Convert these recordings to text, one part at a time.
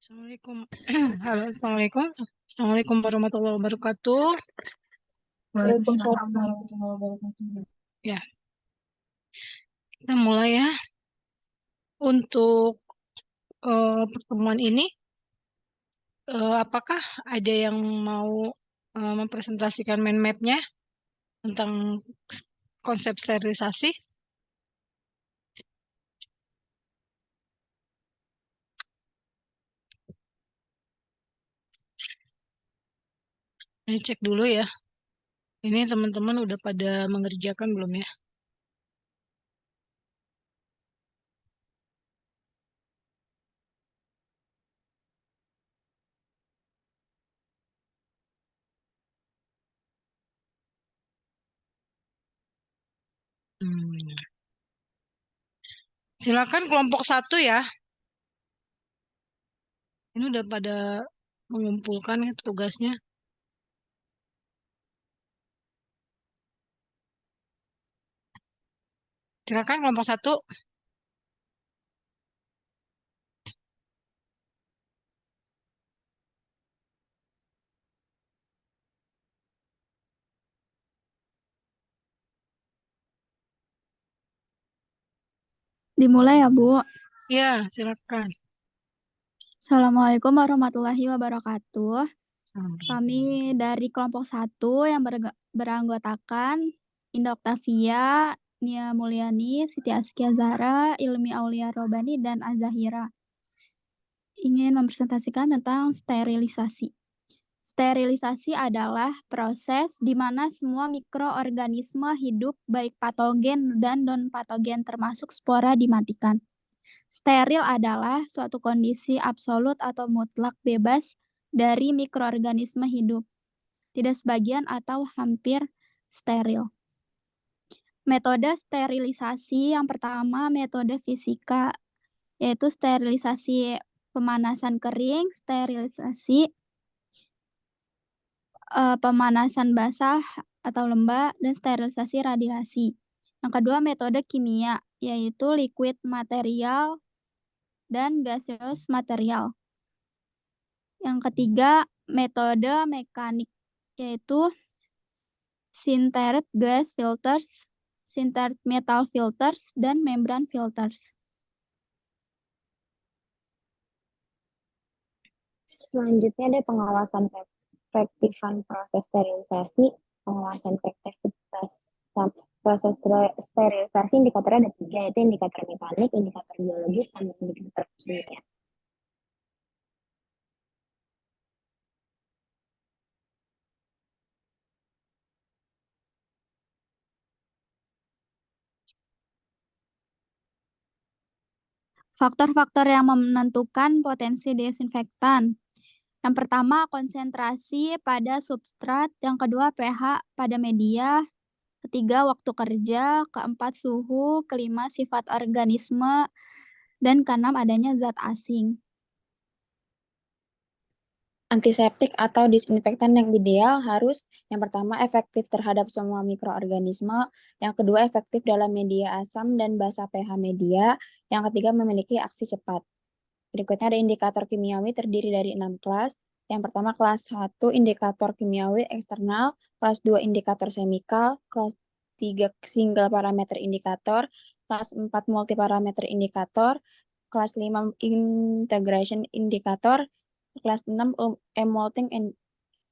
Assalamualaikum. Halo, Assalamualaikum. Assalamualaikum warahmatullahi wabarakatuh. Waalaikumsalam warahmatullahi wabarakatuh. Ya, kita mulai ya. Untuk pertemuan ini, apakah ada yang mau mempresentasikan mind map-nya tentang konsep sterilisasi? Ini cek dulu ya. Ini teman-teman udah pada mengerjakan belum ya? Hmm. Silakan kelompok satu ya. Ini udah pada mengumpulkan ya tugasnya. Silakan kelompok satu. Dimulai ya, Bu. Ya, silakan. Assalamualaikum warahmatullahi wabarakatuh. Hmm. Kami dari kelompok 1 yang beranggotakan Indah Oktavia, Nia Mulyani, Siti Askia Zahra, Ilmi Aulia Robani, dan Azahira ingin mempresentasikan tentang sterilisasi. Sterilisasi adalah proses di mana semua mikroorganisme hidup baik patogen dan non-patogen termasuk spora dimatikan. Steril adalah suatu kondisi absolut atau mutlak bebas dari mikroorganisme hidup, tidak sebagian atau hampir steril. Metode sterilisasi yang pertama metode fisika, yaitu sterilisasi pemanasan kering, sterilisasi pemanasan basah atau lembab, dan sterilisasi radiasi. Yang kedua metode kimia, yaitu liquid material dan gaseous material. Yang ketiga, metode mekanik, yaitu sintered gas filters, sintered metal filters, dan membran filters. Selanjutnya ada pengawasan efektifan proses sterilisasi, pengawasan efektivitas proses sterilisasi. Indikatornya ada 3, yaitu indikator mekanik, indikator biologis, dan indikator kimia. Faktor-faktor yang menentukan potensi desinfektan. Yang pertama, konsentrasi pada substrat. Yang kedua, pH pada media. Ketiga, waktu kerja. Keempat, suhu. Kelima, sifat organisme. Dan keenam, adanya zat asing. Antiseptik atau disinfektan yang ideal harus yang pertama efektif terhadap semua mikroorganisme, yang kedua efektif dalam media asam dan basa pH media, yang ketiga memiliki aksi cepat. Berikutnya ada indikator kimiawi terdiri dari 6 kelas. Yang pertama kelas 1 indikator kimiawi eksternal, kelas 2 indikator semikal, kelas 3 single parameter indikator, kelas 4 multiparameter indikator, kelas 5 integration indikator, kelas 6 emulting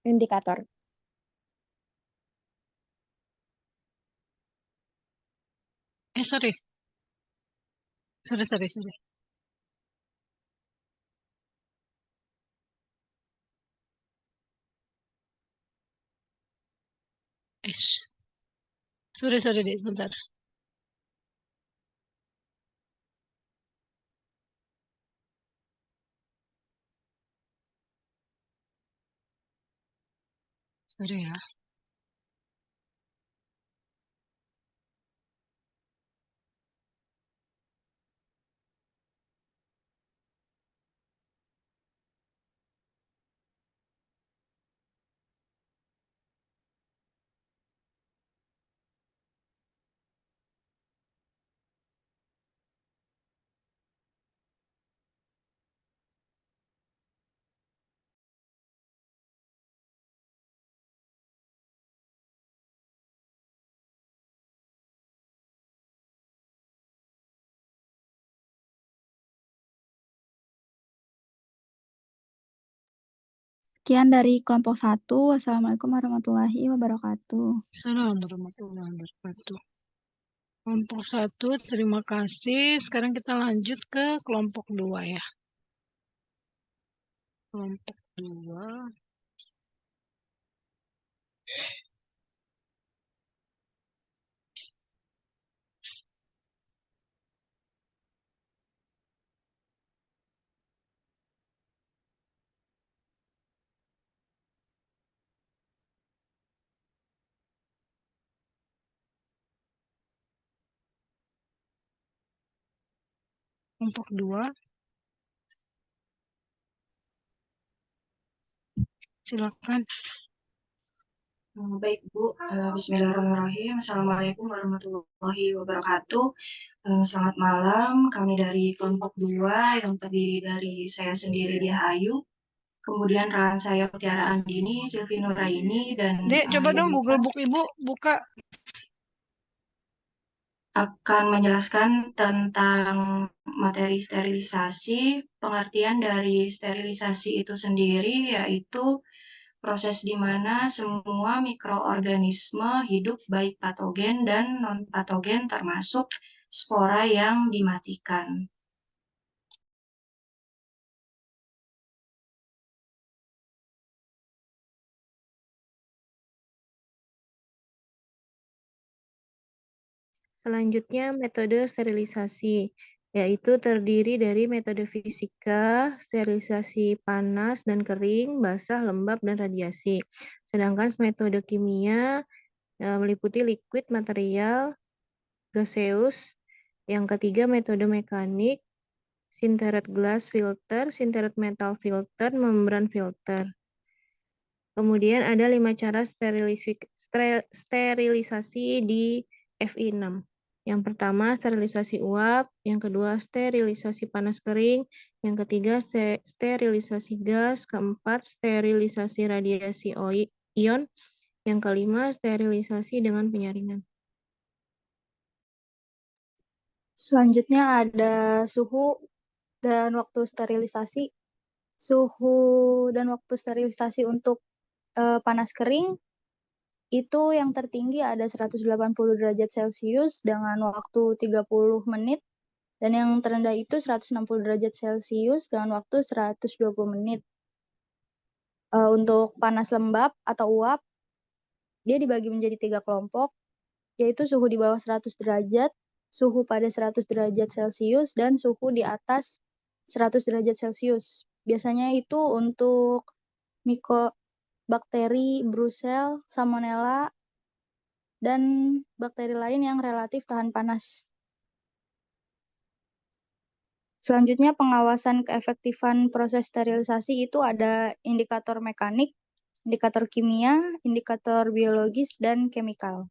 indikator. Sorry. Sorry. Sorry deh, sebentar. Sorry ya. Sekian dari kelompok 1. Wassalamualaikum warahmatullahi wabarakatuh. Assalamualaikum warahmatullahi wabarakatuh. Kelompok 1, terima kasih. Sekarang kita lanjut ke kelompok 2 ya. Kelompok 2. Kelompok 2. Silakan. Baik Bu, Bismillahirrahmanirrahim. Assalamualaikum warahmatullahi wabarakatuh. Selamat malam, kami dari kelompok 2 yang terdiri dari saya sendiri Diah Ayu, kemudian rekan saya Mutiara Andini, Silvi Nuraini, dan Dek, coba dong Yunita Google Book Ibu buka. akan menjelaskan tentang materi sterilisasi. Pengertian dari sterilisasi itu sendiri yaitu proses di mana semua mikroorganisme hidup baik patogen dan non-patogen termasuk spora yang dimatikan. Selanjutnya, metode sterilisasi, yaitu terdiri dari metode fisika, sterilisasi panas dan kering, basah, lembab, dan radiasi. Sedangkan metode kimia meliputi liquid, material, gaseous. Yang ketiga, metode mekanik, sintered glass filter, sintered metal filter, membran filter. Kemudian ada 5 cara sterilisasi di FI6. Yang pertama, sterilisasi uap. Yang kedua, sterilisasi panas kering. Yang ketiga, sterilisasi gas. Keempat, sterilisasi radiasi ion. Yang kelima, sterilisasi dengan penyaringan. Selanjutnya ada suhu dan waktu sterilisasi. Suhu dan waktu sterilisasi untuk panas kering itu yang tertinggi ada 180 derajat Celcius dengan waktu 30 menit. Dan yang terendah itu 160 derajat Celcius dengan waktu 120 menit. Untuk panas lembab atau uap, dia dibagi menjadi 3 kelompok, yaitu suhu di bawah 100 derajat, suhu pada 100 derajat Celcius, dan suhu di atas 100 derajat Celcius. Biasanya itu untuk bakteri Brucella, Salmonella, dan bakteri lain yang relatif tahan panas. Selanjutnya, pengawasan keefektifan proses sterilisasi itu ada indikator mekanik, indikator kimia, indikator biologis, dan chemical.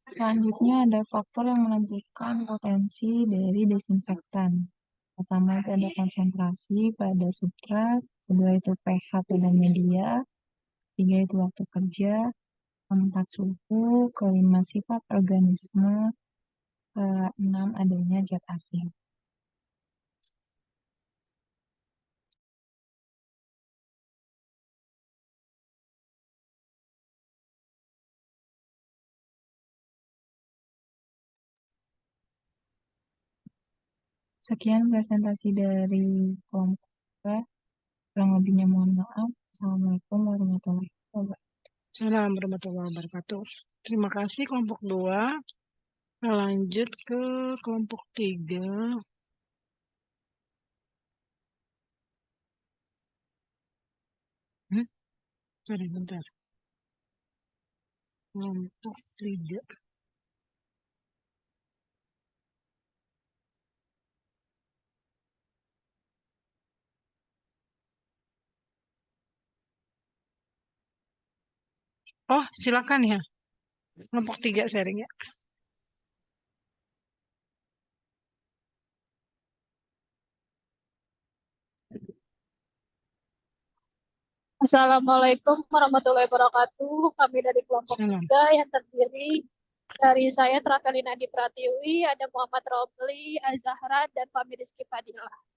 Selanjutnya ada faktor yang menentukan potensi dari desinfektan. Pertama itu ada konsentrasi pada substrat, kedua itu pH pada media, ketiga itu waktu kerja, keempat suhu, kelima sifat organisme, keenam adanya zat asing. Sekian presentasi dari kelompok 2. Kurang lebihnya mohon maaf. Assalamualaikum warahmatullahi wabarakatuh. Assalamualaikum warahmatullahi wabarakatuh. Terima kasih kelompok 2. Kita lanjut ke kelompok 3. Sorry, bentar. Kelompok 3. Oh, silakan ya. Kelompok 3 sharing ya. Assalamualaikum warahmatullahi wabarakatuh. Kami dari kelompok 3 yang terdiri dari saya Travelina Di Pratiwi, ada Muhammad Romli, Azahra, dan Fahmi Rizky Fadilah.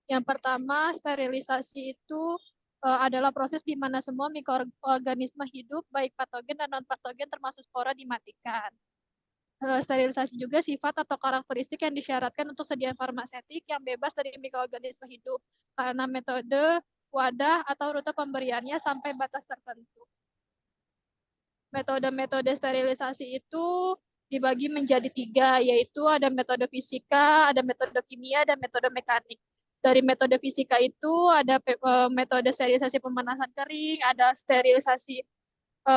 Yang pertama, sterilisasi itu adalah proses di mana semua mikroorganisme hidup, baik patogen dan non-patogen termasuk spora dimatikan. Sterilisasi juga sifat atau karakteristik yang disyaratkan untuk sediaan farmasetik yang bebas dari mikroorganisme hidup karena metode, wadah, atau rute pemberiannya sampai batas tertentu. Metode-metode sterilisasi itu dibagi menjadi 3, yaitu ada metode fisika, ada metode kimia, dan metode mekanik. Dari metode fisika itu ada metode sterilisasi pemanasan kering, ada sterilisasi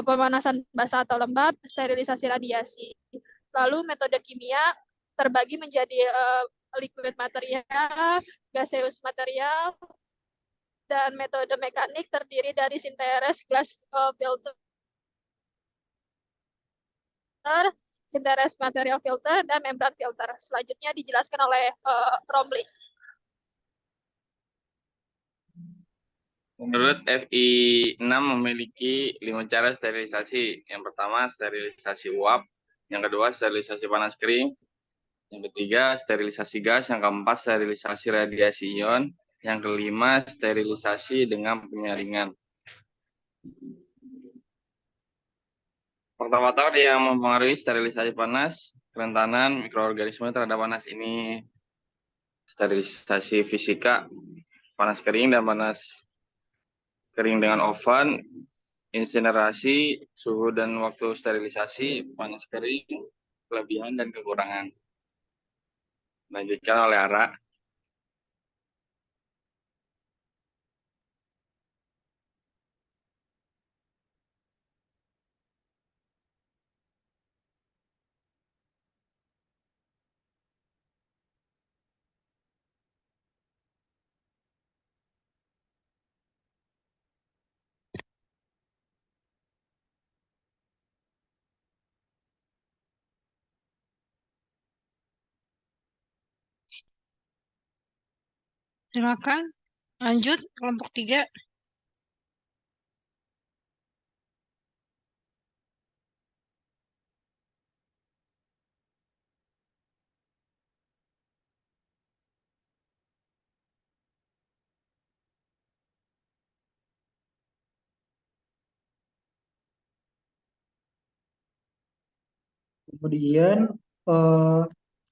pemanasan basah atau lembab, sterilisasi radiasi. Lalu metode kimia terbagi menjadi liquid material, gaseous material, dan metode mekanik terdiri dari sinteres, glass filter, sinteres material filter, dan membran filter. Selanjutnya dijelaskan oleh Romli. Menurut FI 6 memiliki 5 cara sterilisasi. Yang pertama, sterilisasi uap. Yang kedua, sterilisasi panas kering. Yang ketiga, sterilisasi gas. Yang keempat, sterilisasi radiasi ion. Yang kelima, sterilisasi dengan penyaringan. Pertama-tama yang mempengaruhi sterilisasi panas, kerentanan mikroorganisme terhadap panas ini sterilisasi fisika, panas kering dan panas kering dengan oven, insinerasi, suhu dan waktu sterilisasi, panas kering, kelebihan dan kekurangan. Lanjutkan oleh Ara. Silakan. Lanjut, kelompok 3. Kemudian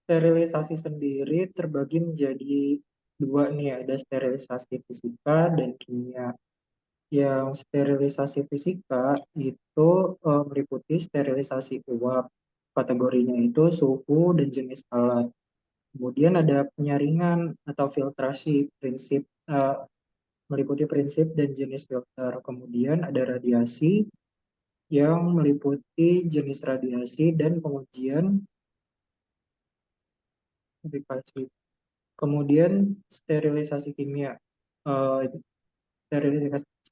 sterilisasi sendiri terbagi menjadi 2 nih, ada sterilisasi fisika dan kimia. Yang sterilisasi fisika itu meliputi sterilisasi uap. Kategorinya itu suhu dan jenis alat. Kemudian ada penyaringan atau filtrasi, prinsip meliputi prinsip dan jenis filter. Kemudian ada radiasi yang meliputi jenis radiasi dan pengujian aplikasi. Kemudian sterilisasi kimia.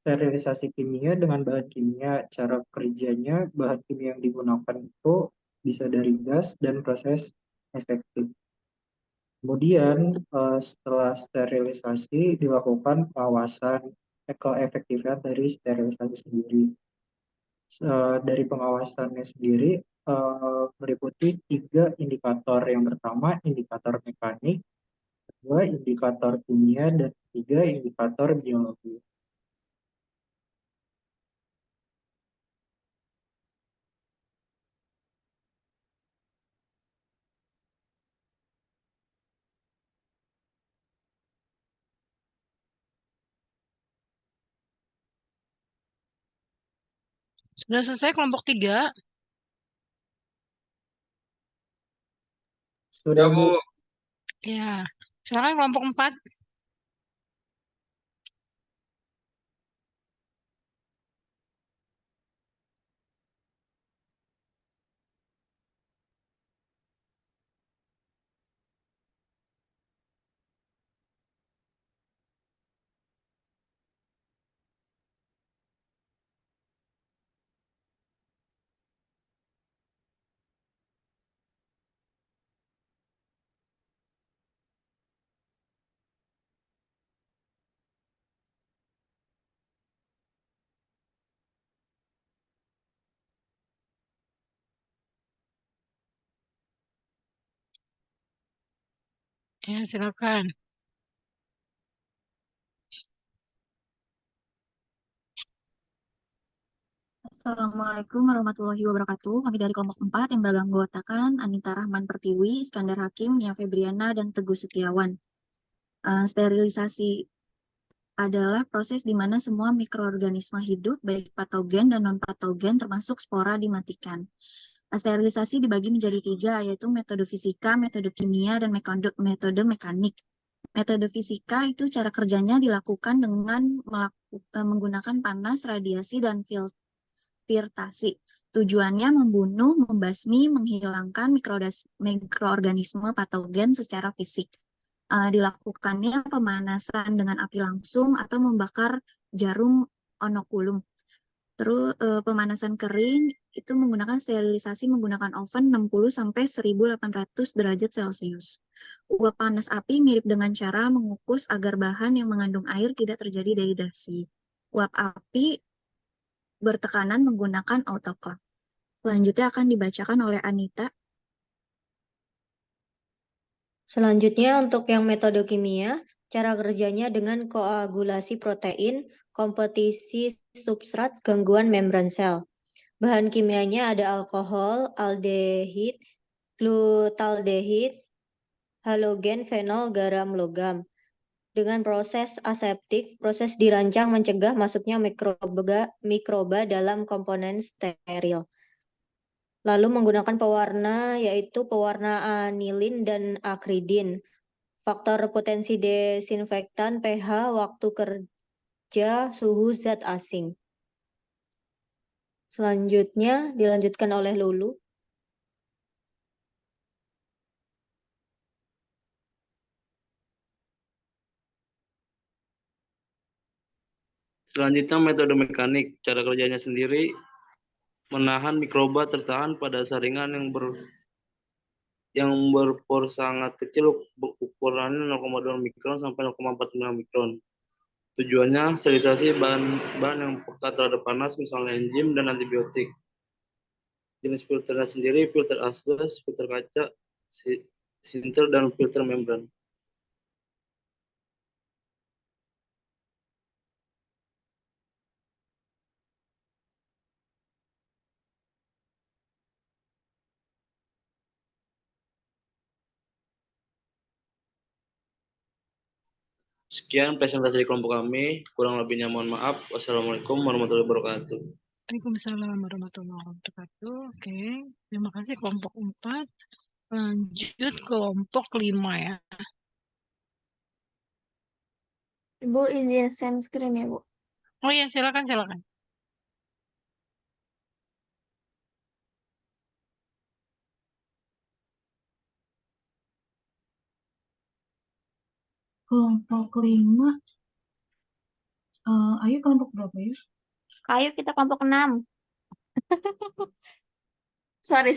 Sterilisasi kimia dengan bahan kimia, cara kerjanya bahan kimia yang digunakan itu bisa dari gas dan proses aseptik. Kemudian setelah sterilisasi dilakukan pengawasan keefektifan dari sterilisasi sendiri. Dari pengawasannya sendiri meliputi 3 indikator. Yang pertama indikator mekanik, 2 indikator kimia, dan 3 indikator biologi. Sudah selesai kelompok 3. Sudah, Bu. Ya, silakan kelompok 4. Ya, silakan. Assalamualaikum warahmatullahi wabarakatuh. Kami dari kelompok 4 yang beranggotakan Anita Rahman Pertiwi, Iskandar Hakim, Nia Febriana, dan Teguh Setiawan. Sterilisasi adalah proses di mana semua mikroorganisme hidup, baik patogen dan non-patogen, termasuk spora, dimatikan. Sterilisasi dibagi menjadi 3, yaitu metode fisika, metode kimia, dan metode mekanik. Metode fisika itu cara kerjanya dilakukan dengan menggunakan panas, radiasi, dan filtrasi. Tujuannya membunuh, membasmi, menghilangkan mikroorganisme patogen secara fisik. Dilakukannya pemanasan dengan api langsung atau membakar jarum onokulum. Terus pemanasan kering itu menggunakan sterilisasi menggunakan oven 60-1800 derajat Celcius. Uap panas api mirip dengan cara mengukus agar bahan yang mengandung air tidak terjadi dehidrasi. Uap api bertekanan menggunakan autoclave. Selanjutnya akan dibacakan oleh Anita. Selanjutnya untuk yang metode kimia, cara kerjanya dengan koagulasi protein, kompetisi substrat, gangguan membran sel. Bahan kimianya ada alkohol, aldehid, glutaldehid, halogen, fenol, garam, logam. Dengan proses aseptik, proses dirancang mencegah masuknya mikroba dalam komponen steril. Lalu menggunakan pewarna, yaitu pewarna anilin dan akridin. Faktor potensi desinfektan, pH, waktu kerja, suhu zat asing. Selanjutnya dilanjutkan oleh Lulu. Selanjutnya metode mekanik. Cara kerjanya sendiri menahan mikroba tertahan pada saringan yang berpor sangat kecil, ukurannya 0,2 mikron sampai 0,45 mikron. Tujuannya sterilisasi bahan yang peka terhadap panas, misalnya enzim dan antibiotik. Jenis filternya sendiri filter asbes, filter kaca, sinter, dan filter membran. Sekian presentasi dari kelompok kami. Kurang lebihnya mohon maaf. Wassalamualaikum warahmatullahi wabarakatuh. Waalaikumsalam warahmatullahi wabarakatuh. Oke, terima kasih kelompok 4. Lanjut kelompok 5 ya. Ibu izin share screen ya, Bu. Oh iya, silakan. Kelompok 5. Ayo kelompok berapa ya? Ayo kita kelompok 6. Sorry.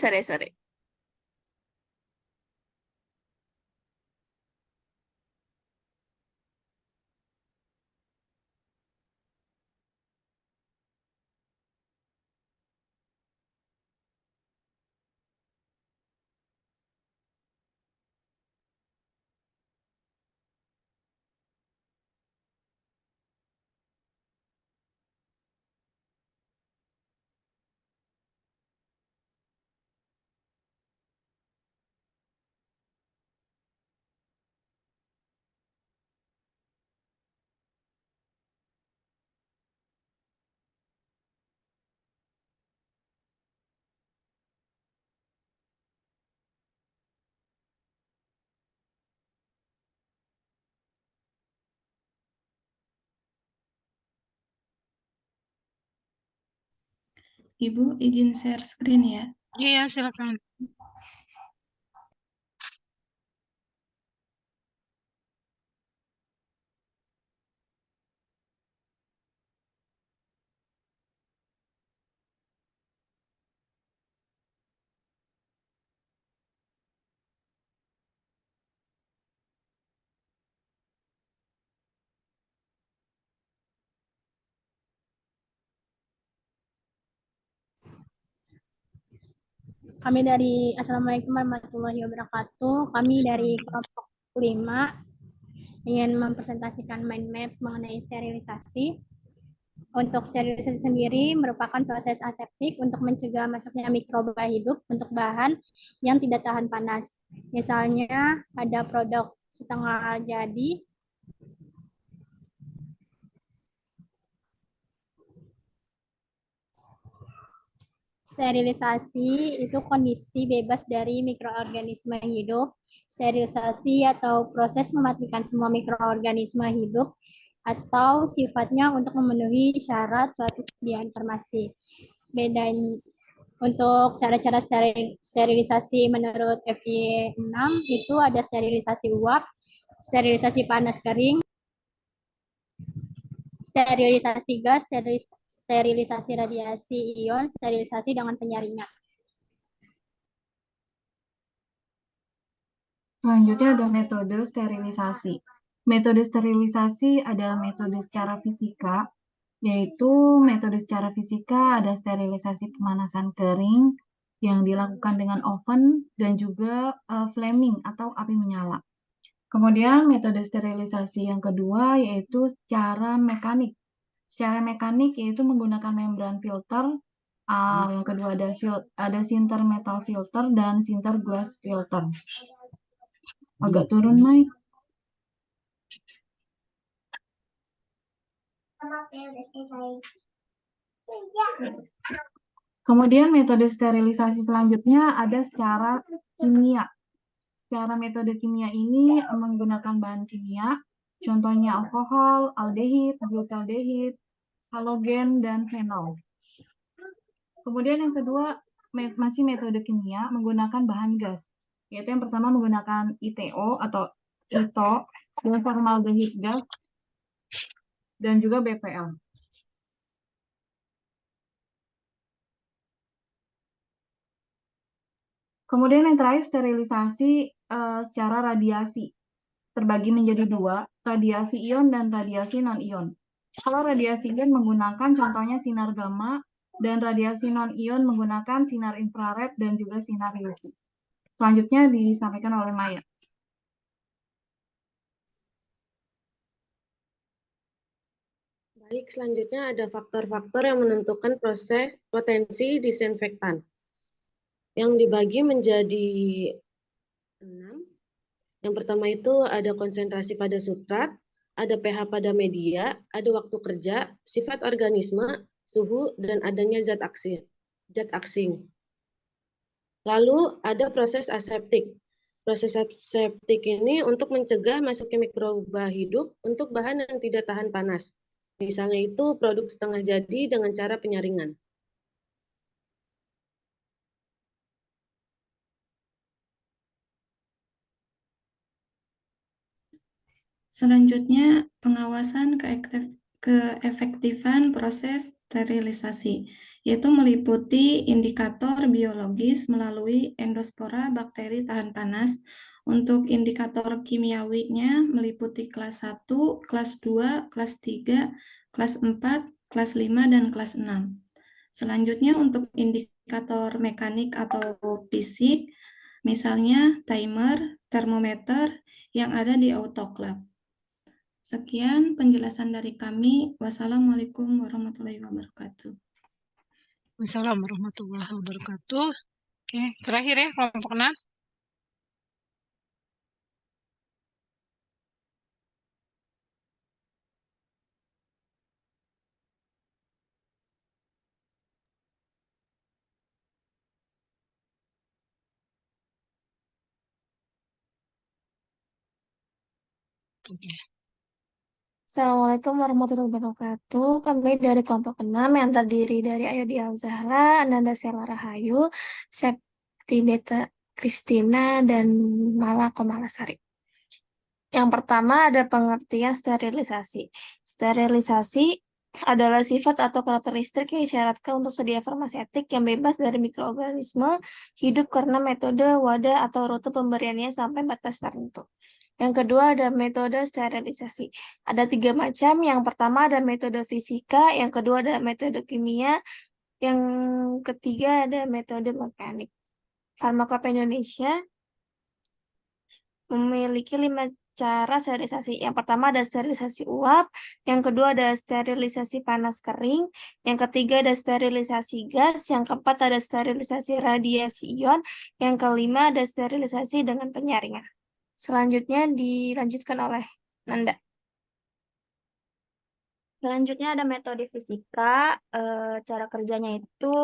Ibu izin share screen ya. Iya, silakan. Kami dari Assalamualaikum warahmatullahi wabarakatuh. Kami dari kelompok 5 ingin mempresentasikan mind map mengenai sterilisasi. Untuk sterilisasi sendiri merupakan proses aseptik untuk mencegah masuknya mikroba hidup untuk bahan yang tidak tahan panas. Misalnya ada produk setengah jadi, sterilisasi itu kondisi bebas dari mikroorganisme hidup. Sterilisasi atau proses mematikan semua mikroorganisme hidup atau sifatnya untuk memenuhi syarat suatu sediaan farmasi. Bedanya untuk cara-cara sterilisasi menurut FI 6 itu ada sterilisasi uap, sterilisasi panas kering, sterilisasi gas, sterilisasi radiasi ion, sterilisasi dengan penyaringan. Selanjutnya ada metode sterilisasi. Metode sterilisasi ada metode secara fisika, yaitu metode secara fisika ada sterilisasi pemanasan kering yang dilakukan dengan oven dan juga flaming atau api menyala. Kemudian metode sterilisasi yang kedua yaitu secara mekanik. Secara mekanik yaitu menggunakan membran filter. Yang kedua ada sinter metal filter dan sinter glass filter. Agak turun, Mai. Kemudian metode sterilisasi selanjutnya ada secara kimia. Secara metode kimia ini menggunakan bahan kimia, contohnya alkohol, aldehid, glutaldehid, halogen, dan fenol. Kemudian yang kedua masih metode kimia menggunakan bahan gas, yaitu yang pertama menggunakan ITO atau ITO dan formaldehid gas dan juga BPL. Kemudian yang terakhir sterilisasi secara radiasi. Terbagi menjadi dua, radiasi ion dan radiasi non-ion. Kalau radiasi ion menggunakan contohnya sinar gamma, dan radiasi non-ion menggunakan sinar infrared dan juga sinar UV. Selanjutnya disampaikan oleh Maya. Baik, selanjutnya ada faktor-faktor yang menentukan proses potensi disinfektan. Yang dibagi menjadi 6. Yang pertama itu ada konsentrasi pada substrat, ada pH pada media, ada waktu kerja, sifat organisme, suhu, dan adanya zat asing. Lalu ada proses aseptik. Proses aseptik ini untuk mencegah masuknya mikroba hidup untuk bahan yang tidak tahan panas. Misalnya itu produk setengah jadi dengan cara penyaringan. Selanjutnya, pengawasan keefektifan proses sterilisasi, yaitu meliputi indikator biologis melalui endospora bakteri tahan panas. Untuk indikator kimiawinya meliputi kelas 1, kelas 2, kelas 3, kelas 4, kelas 5, dan kelas 6. Selanjutnya untuk indikator mekanik atau fisik, misalnya timer, termometer yang ada di autoclave. Sekian penjelasan dari kami. Wassalamualaikum warahmatullahi wabarakatuh. Wassalamualaikum warahmatullahi wabarakatuh. Oke, terakhir ya kelompok 6. Oke. Assalamualaikum warahmatullahi wabarakatuh. Kami dari kelompok 6 yang terdiri dari Ayodi Alzahra, Ananda Sela Rahayu, Septi Beta Kristina, dan Mala Komalasari. Yang pertama ada pengertian sterilisasi. Sterilisasi adalah sifat atau karakteristik yang disyaratkan untuk sedia farmaseutik yang bebas dari mikroorganisme hidup karena metode, wadah, atau rute pemberiannya sampai batas tertentu. Yang kedua ada metode sterilisasi. Ada 3 macam. Yang pertama ada metode fisika, yang kedua ada metode kimia, yang ketiga ada metode mekanik. Farmakope Indonesia memiliki 5 cara sterilisasi. Yang pertama ada sterilisasi uap, yang kedua ada sterilisasi panas kering, yang ketiga ada sterilisasi gas, yang keempat ada sterilisasi radiasi ion, yang kelima ada sterilisasi dengan penyaringan. Selanjutnya dilanjutkan oleh Nanda. Selanjutnya ada metode fisika. Cara kerjanya itu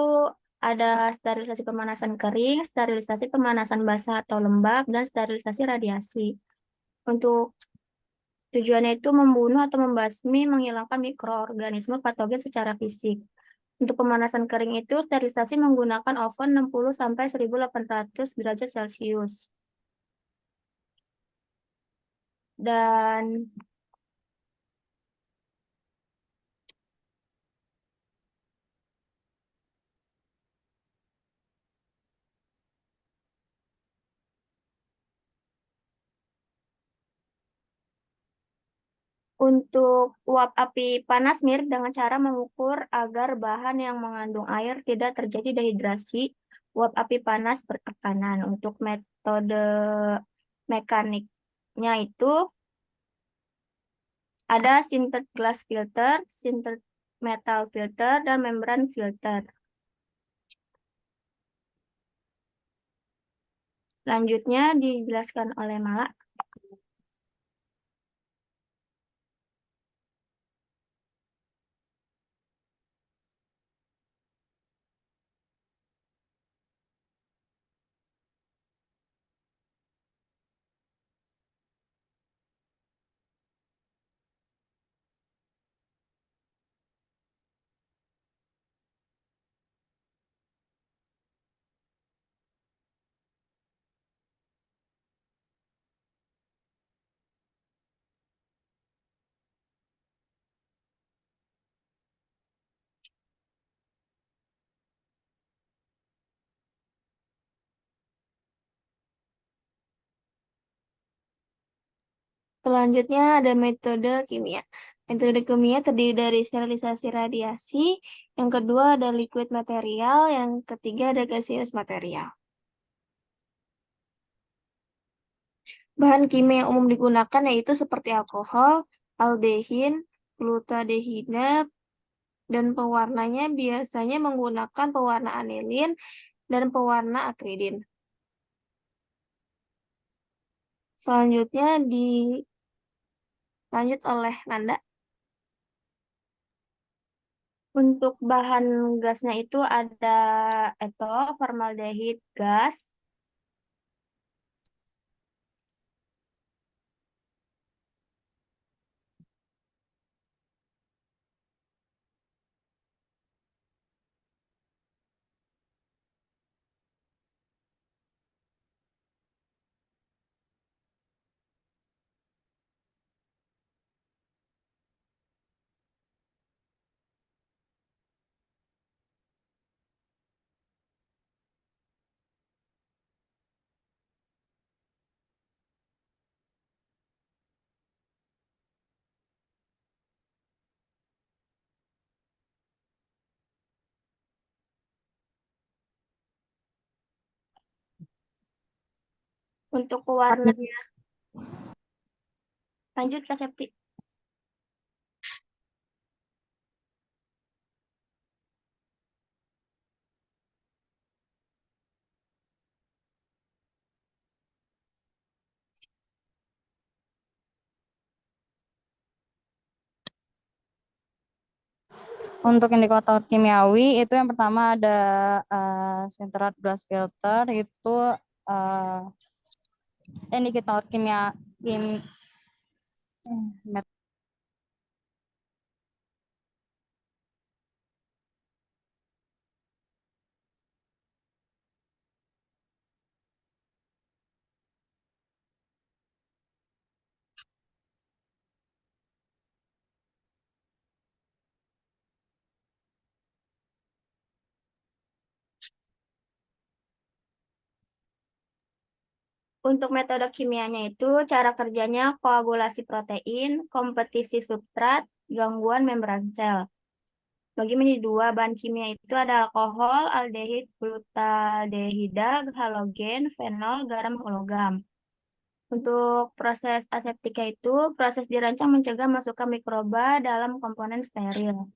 ada sterilisasi pemanasan kering, sterilisasi pemanasan basah atau lembab, dan sterilisasi radiasi. Untuk tujuannya itu membunuh atau membasmi, menghilangkan mikroorganisme patogen secara fisik. Untuk pemanasan kering itu sterilisasi menggunakan oven 60-1800 derajat Celcius. Dan untuk uap api panas mirip dengan cara mengukur agar bahan yang mengandung air tidak terjadi dehidrasi. Uap api panas bertekanan. Untuk metode mekaniknya itu ada sintered glass filter, sintered metal filter, dan membran filter. Selanjutnya dijelaskan oleh Mala. Selanjutnya ada metode kimia. Metode kimia terdiri dari sterilisasi radiasi, yang kedua ada liquid material, yang ketiga ada gaseous material. Bahan kimia yang umum digunakan yaitu seperti alkohol, aldehin, glutadehida, dan pewarnanya biasanya menggunakan pewarna anilin dan pewarna akridin. Selanjutnya dilanjut oleh Nanda. Untuk bahan gasnya itu ada etol, formaldehid gas, untuk pewarnanya. Lanjut ke Septi. Untuk indikator kimiawi itu yang pertama ada centered glass filter, itu indikator Untuk metode kimianya itu cara kerjanya koagulasi protein, kompetisi substrat, gangguan membran sel. Bagi menjadi dua, bahan kimia itu ada alkohol, aldehid, glutaldehida, halogen, fenol, garam, logam. Untuk proses aseptika itu, proses dirancang mencegah masuknya mikroba dalam komponen steril.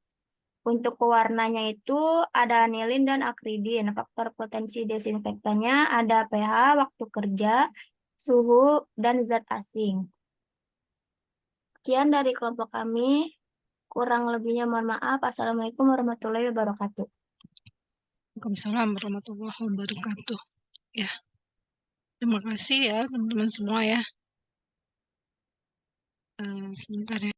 Untuk pewarnanya itu ada anilin dan akridin. Faktor potensi desinfektannya ada pH, waktu kerja, suhu, dan zat asing. Sekian dari kelompok kami. Kurang lebihnya mohon maaf. Assalamualaikum warahmatullahi wabarakatuh. Waalaikumsalam warahmatullahi wabarakatuh. Ya, terima kasih ya teman-teman semua ya. Sebentar ya.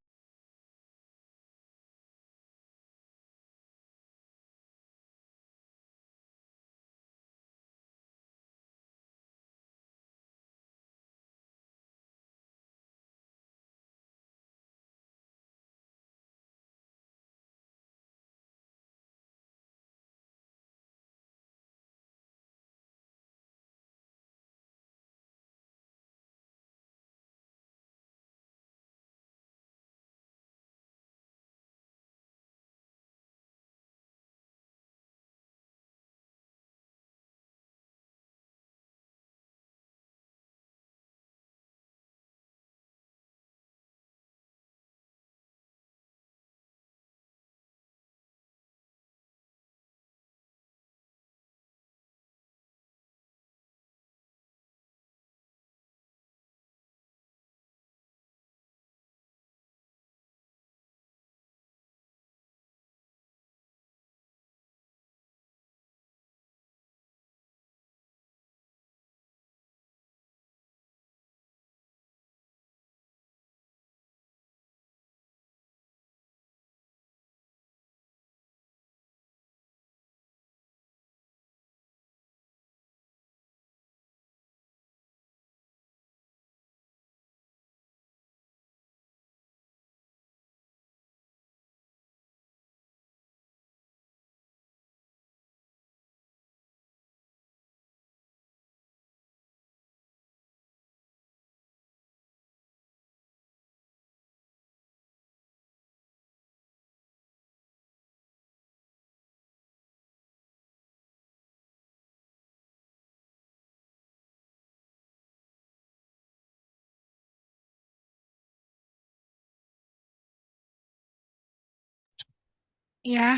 Ya,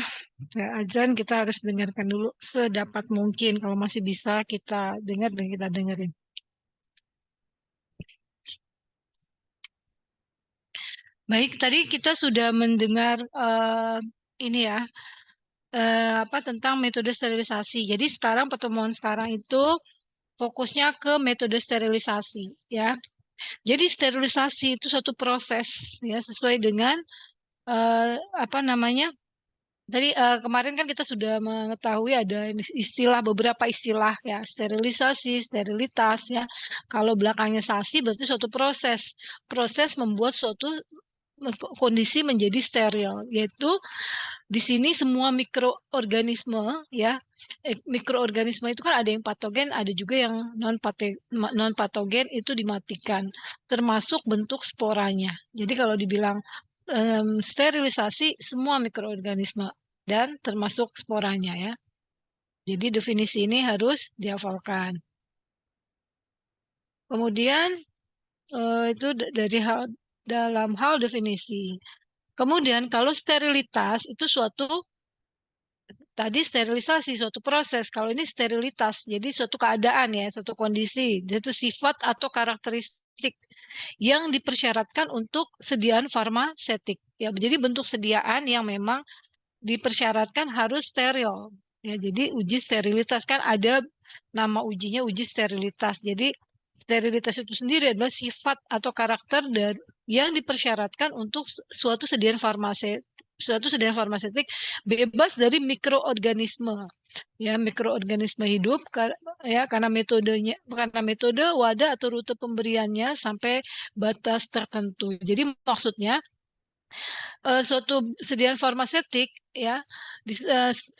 azan kita harus dengarkan dulu sedapat mungkin. Kalau masih bisa kita dengar dan kita dengerin. Baik, tadi kita sudah mendengar ini ya, apa tentang metode sterilisasi. Jadi sekarang pertemuan sekarang itu fokusnya ke metode sterilisasi, ya. Jadi sterilisasi itu suatu proses, ya, sesuai dengan apa namanya? Tadi kemarin kan kita sudah mengetahui ada beberapa istilah ya, sterilisasi, sterilitas ya. Kalau belakangnya sasi berarti suatu proses membuat suatu kondisi menjadi steril, yaitu di sini semua mikroorganisme ya. Mikroorganisme itu kan ada yang patogen, ada juga yang non patogen itu dimatikan, termasuk bentuk sporanya. Jadi kalau dibilang sterilisasi semua mikroorganisme dan termasuk sporanya ya. Jadi definisi ini harus dihafalkan. Kemudian itu dari dalam hal definisi. Kemudian kalau sterilitas itu tadi sterilisasi suatu proses, kalau ini sterilitas jadi suatu keadaan ya, suatu kondisi, yaitu sifat atau karakteristik yang dipersyaratkan untuk sediaan farmasetik. Ya, jadi bentuk sediaan yang memang dipersyaratkan harus steril. Ya, jadi uji sterilitas kan ada nama ujinya uji sterilitas. Jadi sterilitas itu sendiri adalah sifat atau karakter yang dipersyaratkan untuk suatu sediaan farmasetik bebas dari mikroorganisme. Ya, mikroorganisme hidup ya karena metode wadah atau rute pemberiannya sampai batas tertentu. Jadi maksudnya suatu sediaan farmasetik ya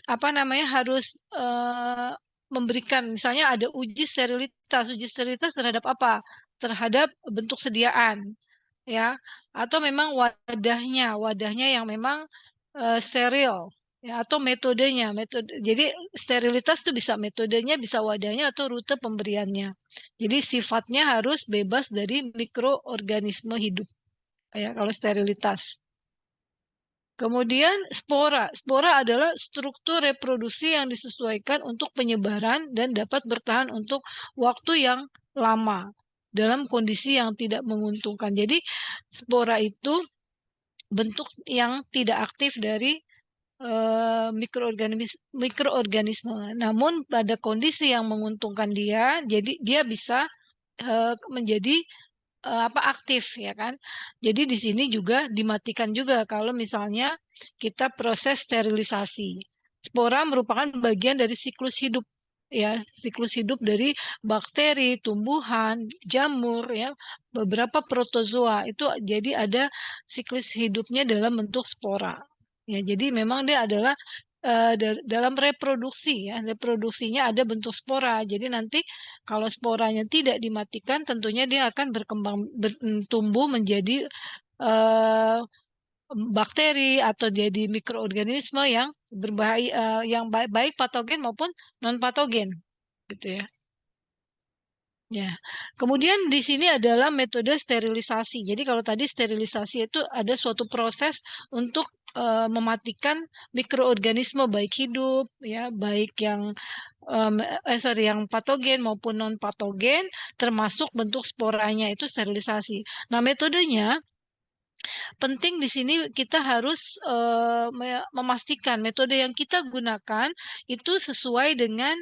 apa namanya harus memberikan misalnya ada uji sterilitas terhadap apa? Terhadap bentuk sediaan ya atau memang wadahnya yang memang steril ya, atau metodenya. Jadi sterilitas itu bisa metodenya, bisa wadahnya, atau rute pemberiannya. Jadi sifatnya harus bebas dari mikroorganisme hidup, ya, kalau sterilitas. Kemudian spora. Spora adalah struktur reproduksi yang disesuaikan untuk penyebaran dan dapat bertahan untuk waktu yang lama dalam kondisi yang tidak menguntungkan. Jadi spora itu bentuk yang tidak aktif dari mikroorganisme. Namun pada kondisi yang menguntungkan dia, jadi dia bisa menjadi aktif, ya kan. Jadi di sini juga dimatikan juga kalau misalnya kita proses sterilisasi. Spora merupakan bagian dari siklus hidup, ya, siklus hidup dari bakteri, tumbuhan, jamur, ya, beberapa protozoa itu. Jadi ada siklus hidupnya dalam bentuk spora. Ya, jadi memang dia adalah dalam reproduksi, ya, reproduksinya ada bentuk spora. Jadi nanti kalau sporanya tidak dimatikan, tentunya dia akan tumbuh menjadi bakteri atau jadi mikroorganisme yang berbahaya, yang baik patogen maupun non patogen, gitu ya. Ya, kemudian di sini adalah metode sterilisasi. Jadi kalau tadi sterilisasi itu ada suatu proses untuk mematikan mikroorganisme baik hidup, ya, baik yang yang patogen maupun non patogen, termasuk bentuk sporanya itu sterilisasi. Nah, metodenya penting di sini kita harus memastikan metode yang kita gunakan itu sesuai dengan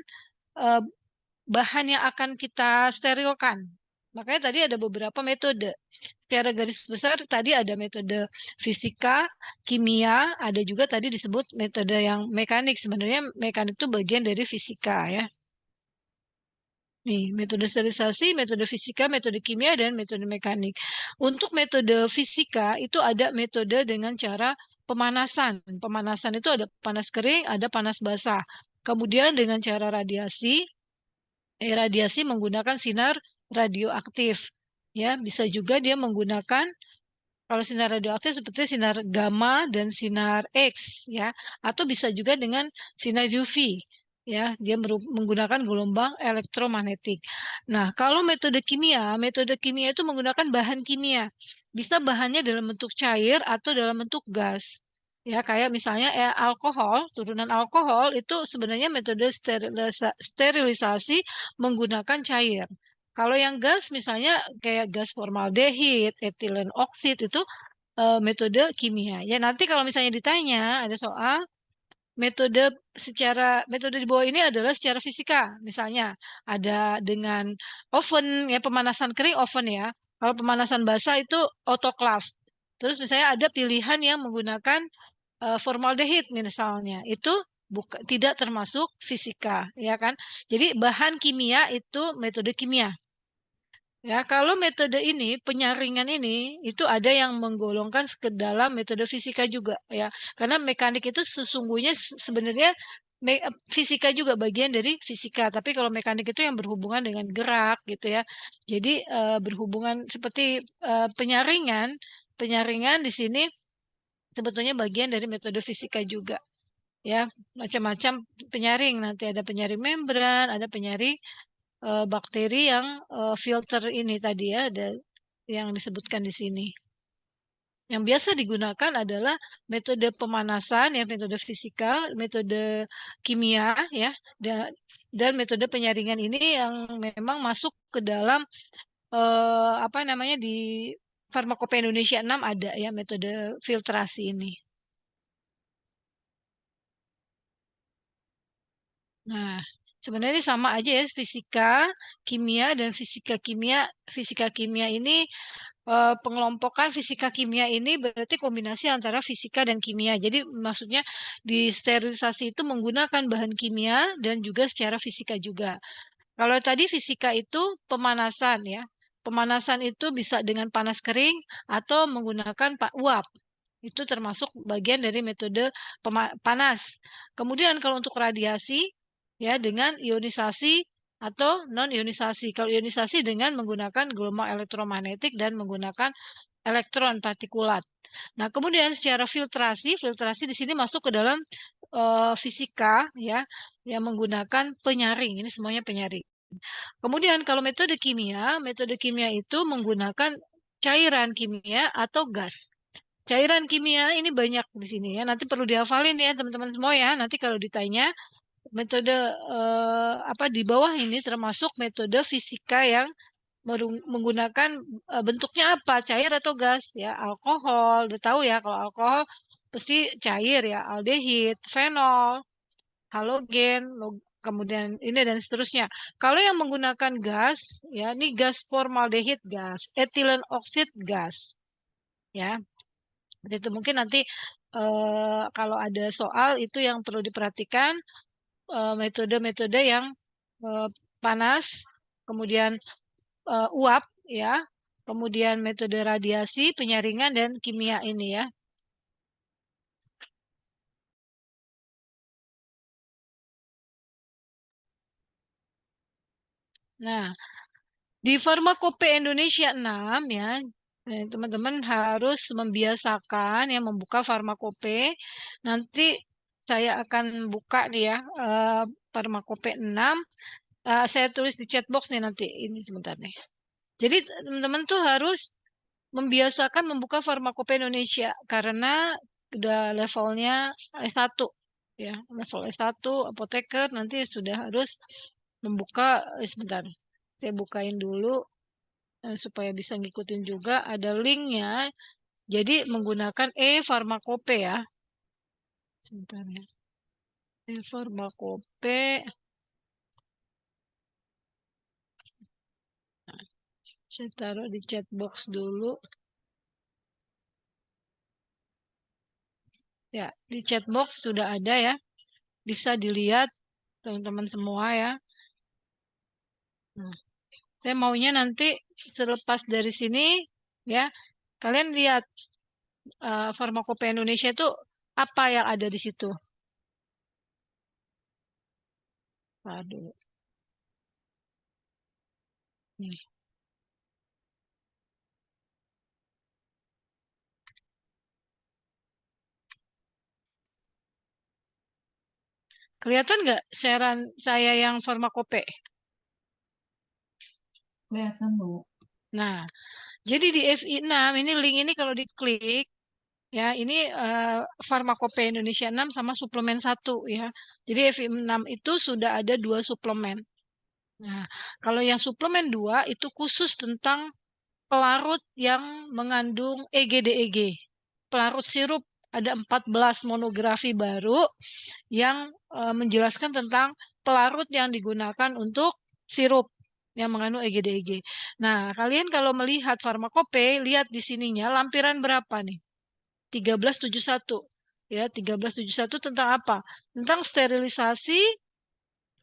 bahan yang akan kita sterilkan. Makanya tadi ada beberapa metode. Secara garis besar tadi ada metode fisika, kimia, ada juga tadi disebut metode yang mekanik. Sebenarnya mekanik itu bagian dari fisika, ya. Nih, metode sterilisasi, metode fisika, metode kimia, dan metode mekanik. Untuk metode fisika itu ada metode dengan cara pemanasan. Pemanasan itu ada panas kering, ada panas basah. Kemudian dengan cara radiasi, radiasi menggunakan sinar radioaktif. Ya, bisa juga dia menggunakan, kalau sinar radioaktif seperti sinar gamma dan sinar X, ya, atau bisa juga dengan sinar UV, ya, dia menggunakan gelombang elektromagnetik. Nah, kalau metode kimia itu menggunakan bahan kimia. Bisa bahannya dalam bentuk cair atau dalam bentuk gas. Ya, kayak misalnya alkohol, turunan alkohol itu sebenarnya metode sterilisasi menggunakan cair. Kalau yang gas misalnya kayak gas formaldehid, etilen oksid itu metode kimia. Ya, nanti kalau misalnya ditanya ada soal metode di bawah ini adalah secara fisika. Misalnya ada dengan oven, ya, pemanasan kering oven, ya. Kalau pemanasan basah itu autoclave. Terus misalnya ada pilihan yang menggunakan formaldehid misalnya, itu tidak termasuk fisika, ya kan. Jadi bahan kimia itu metode kimia. Ya, kalau metode ini, penyaringan ini, itu ada yang menggolongkan ke dalam metode fisika juga, ya. Karena mekanik itu sesungguhnya sebenarnya fisika juga bagian dari fisika, tapi kalau mekanik itu yang berhubungan dengan gerak, gitu ya. Jadi berhubungan seperti penyaringan di sini sebetulnya bagian dari metode fisika juga, ya. Macam-macam penyaring, nanti ada penyaring membran, ada penyaring bakteri yang filter ini tadi, ya, ada yang disebutkan di sini. Yang biasa digunakan adalah metode pemanasan, ya, metode fisika, metode kimia, ya, dan metode penyaringan ini yang memang masuk ke dalam di Farmakopeia Indonesia 6 ada, ya, metode filtrasi ini. Nah, sebenarnya sama aja, ya, fisika, kimia, dan fisika kimia ini pengelompokan fisika kimia ini berarti kombinasi antara fisika dan kimia. Jadi maksudnya di sterilisasi itu menggunakan bahan kimia dan juga secara fisika juga. Kalau tadi fisika itu pemanasan, ya. Pemanasan itu bisa dengan panas kering atau menggunakan uap. Itu termasuk bagian dari metode panas. Kemudian kalau untuk radiasi, ya, dengan ionisasi atau non-ionisasi. Kalau ionisasi dengan menggunakan gelombang elektromagnetik dan menggunakan elektron partikulat. Nah, kemudian secara filtrasi di sini masuk ke dalam fisika ya yang menggunakan penyaring. Ini semuanya penyaring. Kemudian kalau metode kimia itu menggunakan cairan kimia atau gas. Cairan kimia ini banyak di sini ya. Nanti perlu dihafalin ya teman-teman semua ya. Nanti kalau ditanya metode apa di bawah ini termasuk metode fisika yang menggunakan bentuknya apa, cair atau gas ya. Alkohol, udah tahu ya kalau alkohol pasti cair ya, aldehid, fenol, halogen, kemudian ini dan seterusnya. Kalau yang menggunakan gas ya, ini gas formaldehid gas, etilen oksid gas. Ya. Itu mungkin nanti kalau ada soal itu yang perlu diperhatikan metode-metode yang panas, kemudian uap ya, kemudian metode radiasi, penyaringan dan kimia ini ya. Nah, di Farmakope Indonesia 6 ya, teman-teman harus membiasakan ya membuka Farmakope. Nanti saya akan buka nih ya Farmakope 6. Saya tulis di chat box nih nanti. Ini sebentar nih. Jadi teman-teman tuh harus membiasakan membuka Farmakope Indonesia karena udah levelnya S1 ya. Level S1 apoteker nanti sudah harus membuka sebentar. Saya bukain dulu supaya bisa ngikutin juga ada linknya. Jadi menggunakan Farmakope ya. Sebentar ya. Farmakope. Nah, saya taruh di chat box dulu. Ya, di chat box sudah ada ya. Bisa dilihat teman-teman semua ya. Nah, saya maunya nanti selepas dari sini ya, kalian lihat Farmakope Indonesia itu apa yang ada di situ. Aduh. Nih. Kelihatan nggak sharean saya yang Farmakope? Kelihatan, Bu. Nah, jadi di FI6 ini link ini kalau diklik ya ini Farmakope Indonesia 6 sama suplemen 1 ya. Jadi FI6 itu sudah ada 2 suplemen. Nah, kalau yang suplemen 2 itu khusus tentang pelarut yang mengandung EGDEG. Pelarut sirup ada 14 monografi baru yang menjelaskan tentang pelarut yang digunakan untuk sirup yang mengandung EGDEG. Nah, kalian kalau melihat Farmakope, lihat di sininya lampiran berapa nih? 1371. Ya, 1371 tentang apa? Tentang sterilisasi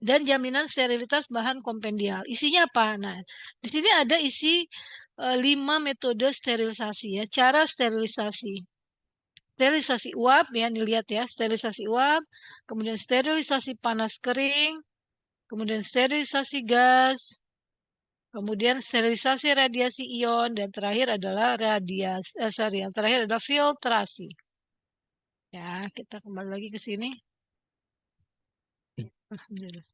dan jaminan sterilitas bahan kompendial. Isinya apa? Nah, di sini ada isi 5 metode sterilisasi ya, cara sterilisasi. Sterilisasi uap ya, nih lihat ya, sterilisasi uap, kemudian sterilisasi panas kering, kemudian sterilisasi gas, kemudian sterilisasi radiasi ion, dan terakhir adalah yang terakhir adalah filtrasi. Ya, kita kembali lagi ke sini. Alhamdulillah.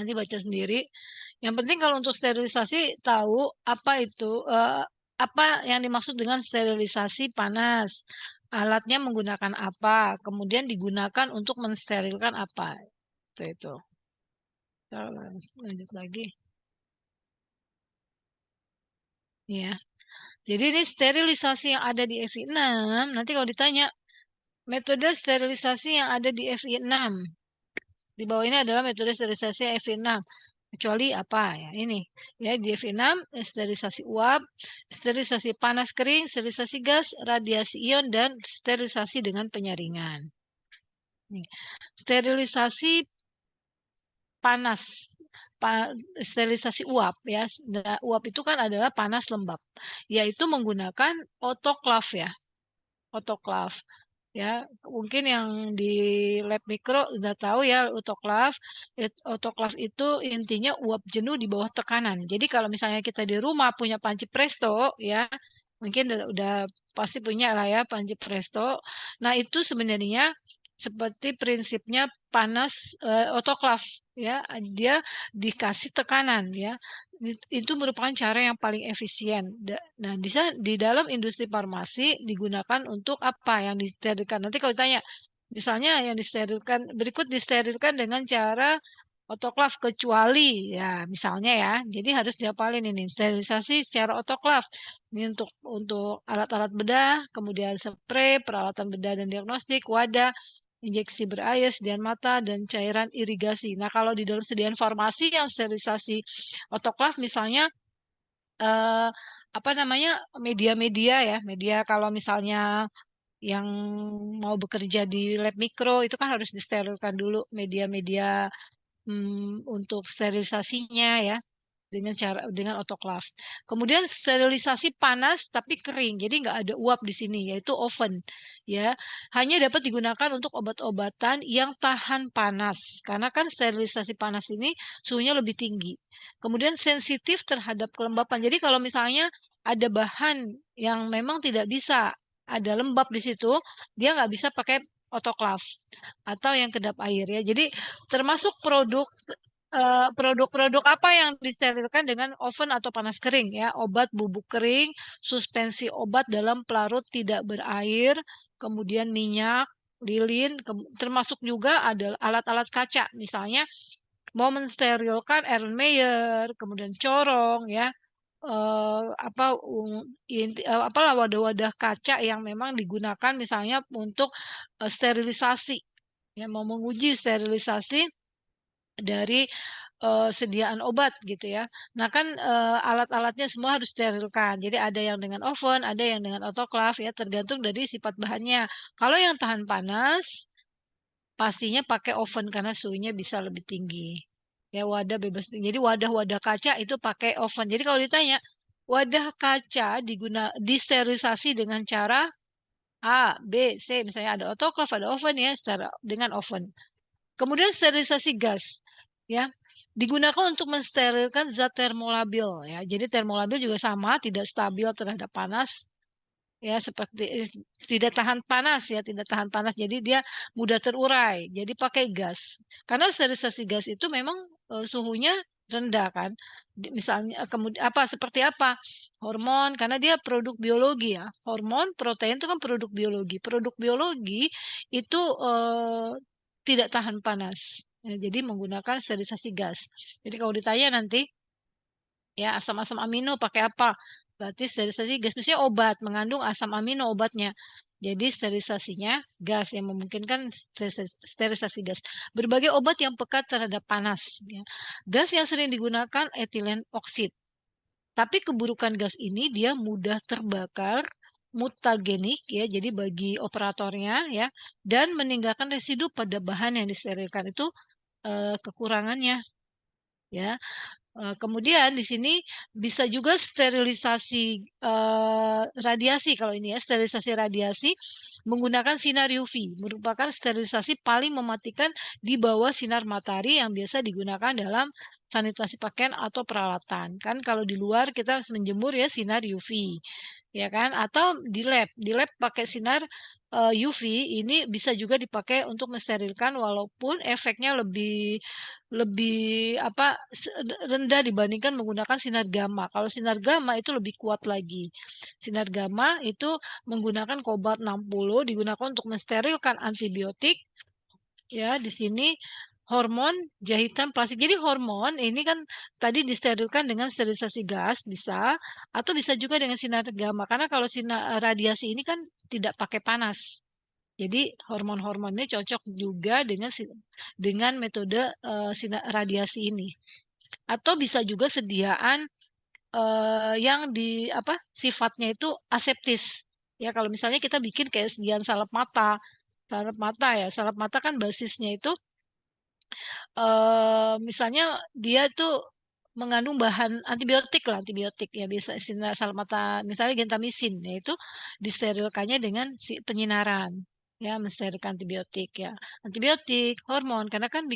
Nanti baca sendiri. Yang penting kalau untuk sterilisasi tahu apa itu, apa yang dimaksud dengan sterilisasi panas. Alatnya menggunakan apa, kemudian digunakan untuk mensterilkan apa. Itu. Kita lanjut lagi. Ya. Jadi ini sterilisasi yang ada di FI6, nanti kalau ditanya metode sterilisasi yang ada di FI6. Di bawah ini adalah metode sterilisasi FI6. Kecuali apa ya ini ya di FI6 sterilisasi uap, sterilisasi panas kering, sterilisasi gas, radiasi ion dan sterilisasi dengan penyaringan. Nih, sterilisasi panas, sterilisasi uap ya. Uap itu kan adalah panas lembab, yaitu menggunakan otoklav ya. Otoklav. Ya, mungkin yang di lab mikro udah tahu ya otoklav. Otoklav itu intinya uap jenuh di bawah tekanan. Jadi kalau misalnya kita di rumah punya panci presto ya, Mungkin udah pasti punya lah ya panci presto. Nah, itu sebenarnya seperti prinsipnya panas otoklaf ya. Dia dikasih tekanan ya. Itu merupakan cara yang paling efisien. Nah, di dalam industri farmasi digunakan untuk apa yang disterilkan. Nanti kalau ditanya, misalnya yang disterilkan berikut disterilkan dengan cara otoklaf kecuali ya misalnya ya. Jadi harus dihafalin ini sterilisasi secara otoklaf. Ini untuk alat-alat bedah, kemudian spray, peralatan bedah dan diagnostik, wadah, injeksi berair, sediaan mata, dan cairan irigasi. Nah, kalau di dalam sediaan farmasi yang sterilisasi otoklaf misalnya apa namanya media-media ya, media kalau misalnya yang mau bekerja di lab mikro itu kan harus disterilkan dulu media-media untuk sterilisasinya ya dengan otoklaf. Kemudian sterilisasi panas tapi kering. Jadi nggak ada uap di sini yaitu oven ya. Hanya dapat digunakan untuk obat-obatan yang tahan panas karena kan sterilisasi panas ini suhunya lebih tinggi. Kemudian sensitif terhadap kelembapan. Jadi kalau misalnya ada bahan yang memang tidak bisa ada lembab di situ, dia nggak bisa pakai otoklaf atau yang kedap air ya. Jadi termasuk produk-produk apa yang disterilkan dengan oven atau panas kering ya, obat bubuk kering, suspensi obat dalam pelarut tidak berair, kemudian minyak, lilin, termasuk juga ada alat-alat kaca, misalnya mau mensterilkan Erlenmeyer, kemudian corong ya, apalah wadah-wadah kaca yang memang digunakan misalnya untuk sterilisasi, ya mau menguji sterilisasi dari sediaan obat gitu ya. Nah kan alat-alatnya semua harus sterilkan. Jadi ada yang dengan oven, ada yang dengan otoklaf ya tergantung dari sifat bahannya. Kalau yang tahan panas pastinya pakai oven karena suhunya bisa lebih tinggi. Ya wadah bebas. Jadi wadah-wadah kaca itu pakai oven. Jadi kalau ditanya wadah kaca disterilisasi dengan cara A, B, C, misalnya ada otoklaf, ada oven ya, dengan oven. Kemudian sterilisasi gas, ya digunakan untuk mensterilkan zat termolabil, ya. Jadi termolabil juga sama, tidak stabil terhadap panas, ya seperti tidak tahan panas, ya tidak tahan panas. Jadi dia mudah terurai. Jadi pakai gas. Karena sterilisasi gas itu memang suhunya rendah kan. Misalnya kemudian seperti apa? Hormon karena dia produk biologi ya. Hormon, protein itu kan produk biologi. Produk biologi itu tidak tahan panas. Ya, jadi menggunakan sterilisasi gas. Jadi kalau ditanya nanti ya asam-asam amino pakai apa? Berarti sterilisasi gas misalnya obat mengandung asam amino obatnya. Jadi sterilisasinya gas yang memungkinkan sterilisasi gas. Berbagai obat yang peka terhadap panas. Ya. Gas yang sering digunakan etilen oksid. Tapi keburukan gas ini dia mudah terbakar, mutagenik ya, jadi bagi operatornya ya, dan meninggalkan residu pada bahan yang disterilkan itu kekurangannya ya. Kemudian di sini bisa juga sterilisasi radiasi kalau ini ya, sterilisasi radiasi menggunakan sinar UV, merupakan sterilisasi paling mematikan di bawah sinar matahari yang biasa digunakan dalam sanitasi pakaian atau peralatan. Kan kalau di luar kita harus menjemur ya sinar UV. Ya kan? Atau di lab pakai sinar UV ini bisa juga dipakai untuk mensterilkan walaupun efeknya lebih rendah dibandingkan menggunakan sinar gamma. Kalau sinar gamma itu lebih kuat lagi. Sinar gamma itu menggunakan kobalt 60 digunakan untuk mensterilkan antibiotik. Ya, di sini hormon jahitan plastik. Jadi hormon ini kan tadi disterilkan dengan sterilisasi gas bisa atau bisa juga dengan sinar gamma. Karena kalau sinar radiasi ini kan tidak pakai panas. Jadi hormon-hormon ini cocok juga dengan metode sinar radiasi ini. Atau bisa juga sediaan yang sifatnya itu aseptis. Ya kalau misalnya kita bikin kayak sediaan salep mata ya. Salep mata kan basisnya itu misalnya dia tuh mengandung bahan antibiotik ya bisa salep mata misalnya gentamisin yaitu disterilkannya dengan penyinaran ya mensterilkan antibiotik ya. Antibiotik, hormon karena kan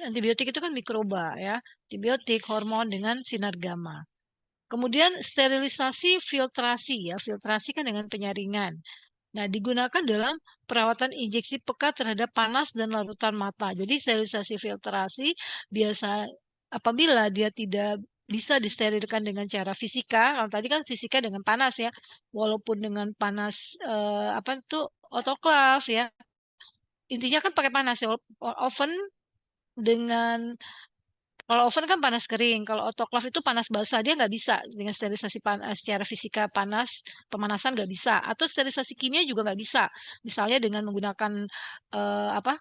antibiotik itu kan mikroba ya. Antibiotik, hormon dengan sinar gamma. Kemudian sterilisasi filtrasi ya, filtrasi kan dengan penyaringan. Nah, digunakan dalam perawatan injeksi pekat terhadap panas dan larutan mata. Jadi sterilisasi filtrasi biasa apabila dia tidak bisa disterilkan dengan cara fisika, kalau tadi kan fisika dengan panas ya, walaupun dengan panas apa itu autoklaf ya. Intinya kan pakai panas ya, oven dengan kalau oven kan panas kering, kalau autoklaf itu panas basah, dia nggak bisa dengan sterilisasi secara fisika panas, pemanasan nggak bisa, atau sterilisasi kimia juga nggak bisa. Misalnya dengan menggunakan apa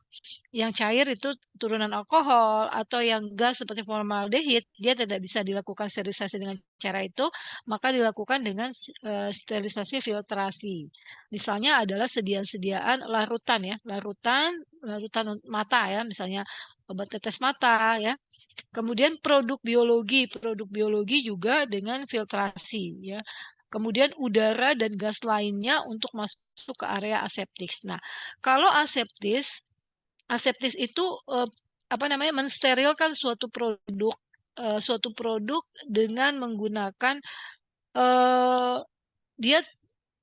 yang cair itu turunan alkohol atau yang gas seperti formaldehid, dia tidak bisa dilakukan sterilisasi dengan cara itu, maka dilakukan dengan sterilisasi filtrasi. Misalnya adalah sediaan-sediaan larutan ya, larutan mata ya, misalnya obat tetes mata ya. Kemudian produk biologi juga dengan filtrasi ya. Kemudian udara dan gas lainnya untuk masuk ke area aseptis. Nah, kalau aseptis itu apa namanya mensterilkan suatu produk dengan menggunakan dia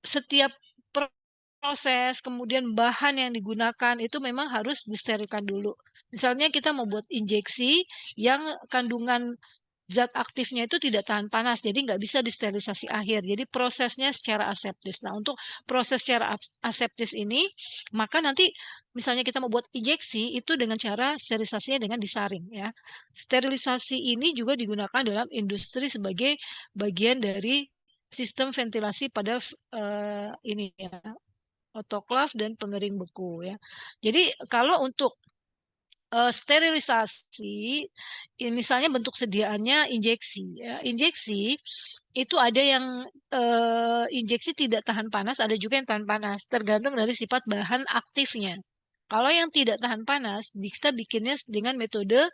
setiap proses kemudian bahan yang digunakan itu memang harus disterilkan dulu. Misalnya kita mau buat injeksi yang kandungan zat aktifnya itu tidak tahan panas, jadi nggak bisa disterilisasi akhir. Jadi prosesnya secara aseptis. Nah, untuk proses secara aseptis ini, maka nanti misalnya kita mau buat injeksi itu dengan cara sterilisasinya dengan disaring ya. Sterilisasi ini juga digunakan dalam industri sebagai bagian dari sistem ventilasi pada ini ya, autoklaf dan pengering beku ya. Jadi kalau untuk sterilisasi, misalnya bentuk sediaannya injeksi ya. Injeksi itu ada yang injeksi tidak tahan panas, ada juga yang tahan panas, tergantung dari sifat bahan aktifnya. Kalau yang tidak tahan panas, kita bikinnya dengan metode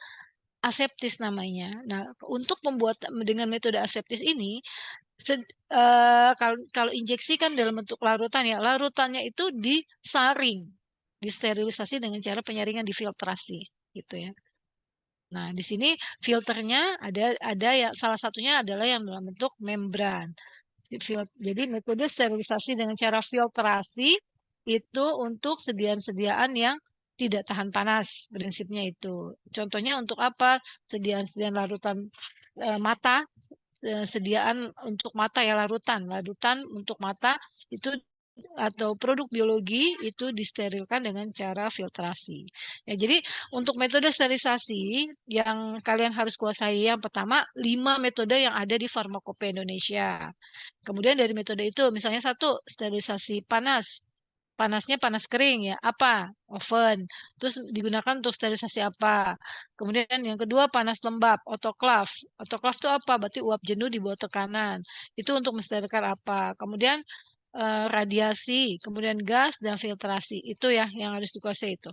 aseptis namanya. Nah, untuk membuat dengan metode aseptis ini kalau injeksi kan dalam bentuk larutan ya, larutannya itu disaring, disterilisasi dengan cara penyaringan, difiltrasi gitu ya. Nah, di sini filternya ada ya, salah satunya adalah yang dalam bentuk membran. Jadi metode sterilisasi dengan cara filtrasi itu untuk sediaan-sediaan yang tidak tahan panas, prinsipnya itu. Contohnya untuk apa? Sediaan-sediaan larutan mata, sediaan untuk mata ya, larutan untuk mata itu atau produk biologi itu disterilkan dengan cara filtrasi. Ya, jadi untuk metode sterilisasi yang kalian harus kuasai, yang pertama 5 metode yang ada di Farmakope Indonesia. Kemudian dari metode itu misalnya 1 sterilisasi panas. Panasnya panas kering ya, apa? Oven. Terus digunakan untuk sterilisasi apa? Kemudian yang kedua panas lembab, autoklaf. Autoklaf itu apa? Berarti uap jenuh di bawah tekanan. Itu untuk mensterilkan apa? Kemudian radiasi, kemudian gas dan filtrasi. Itu ya yang harus dikuasai itu.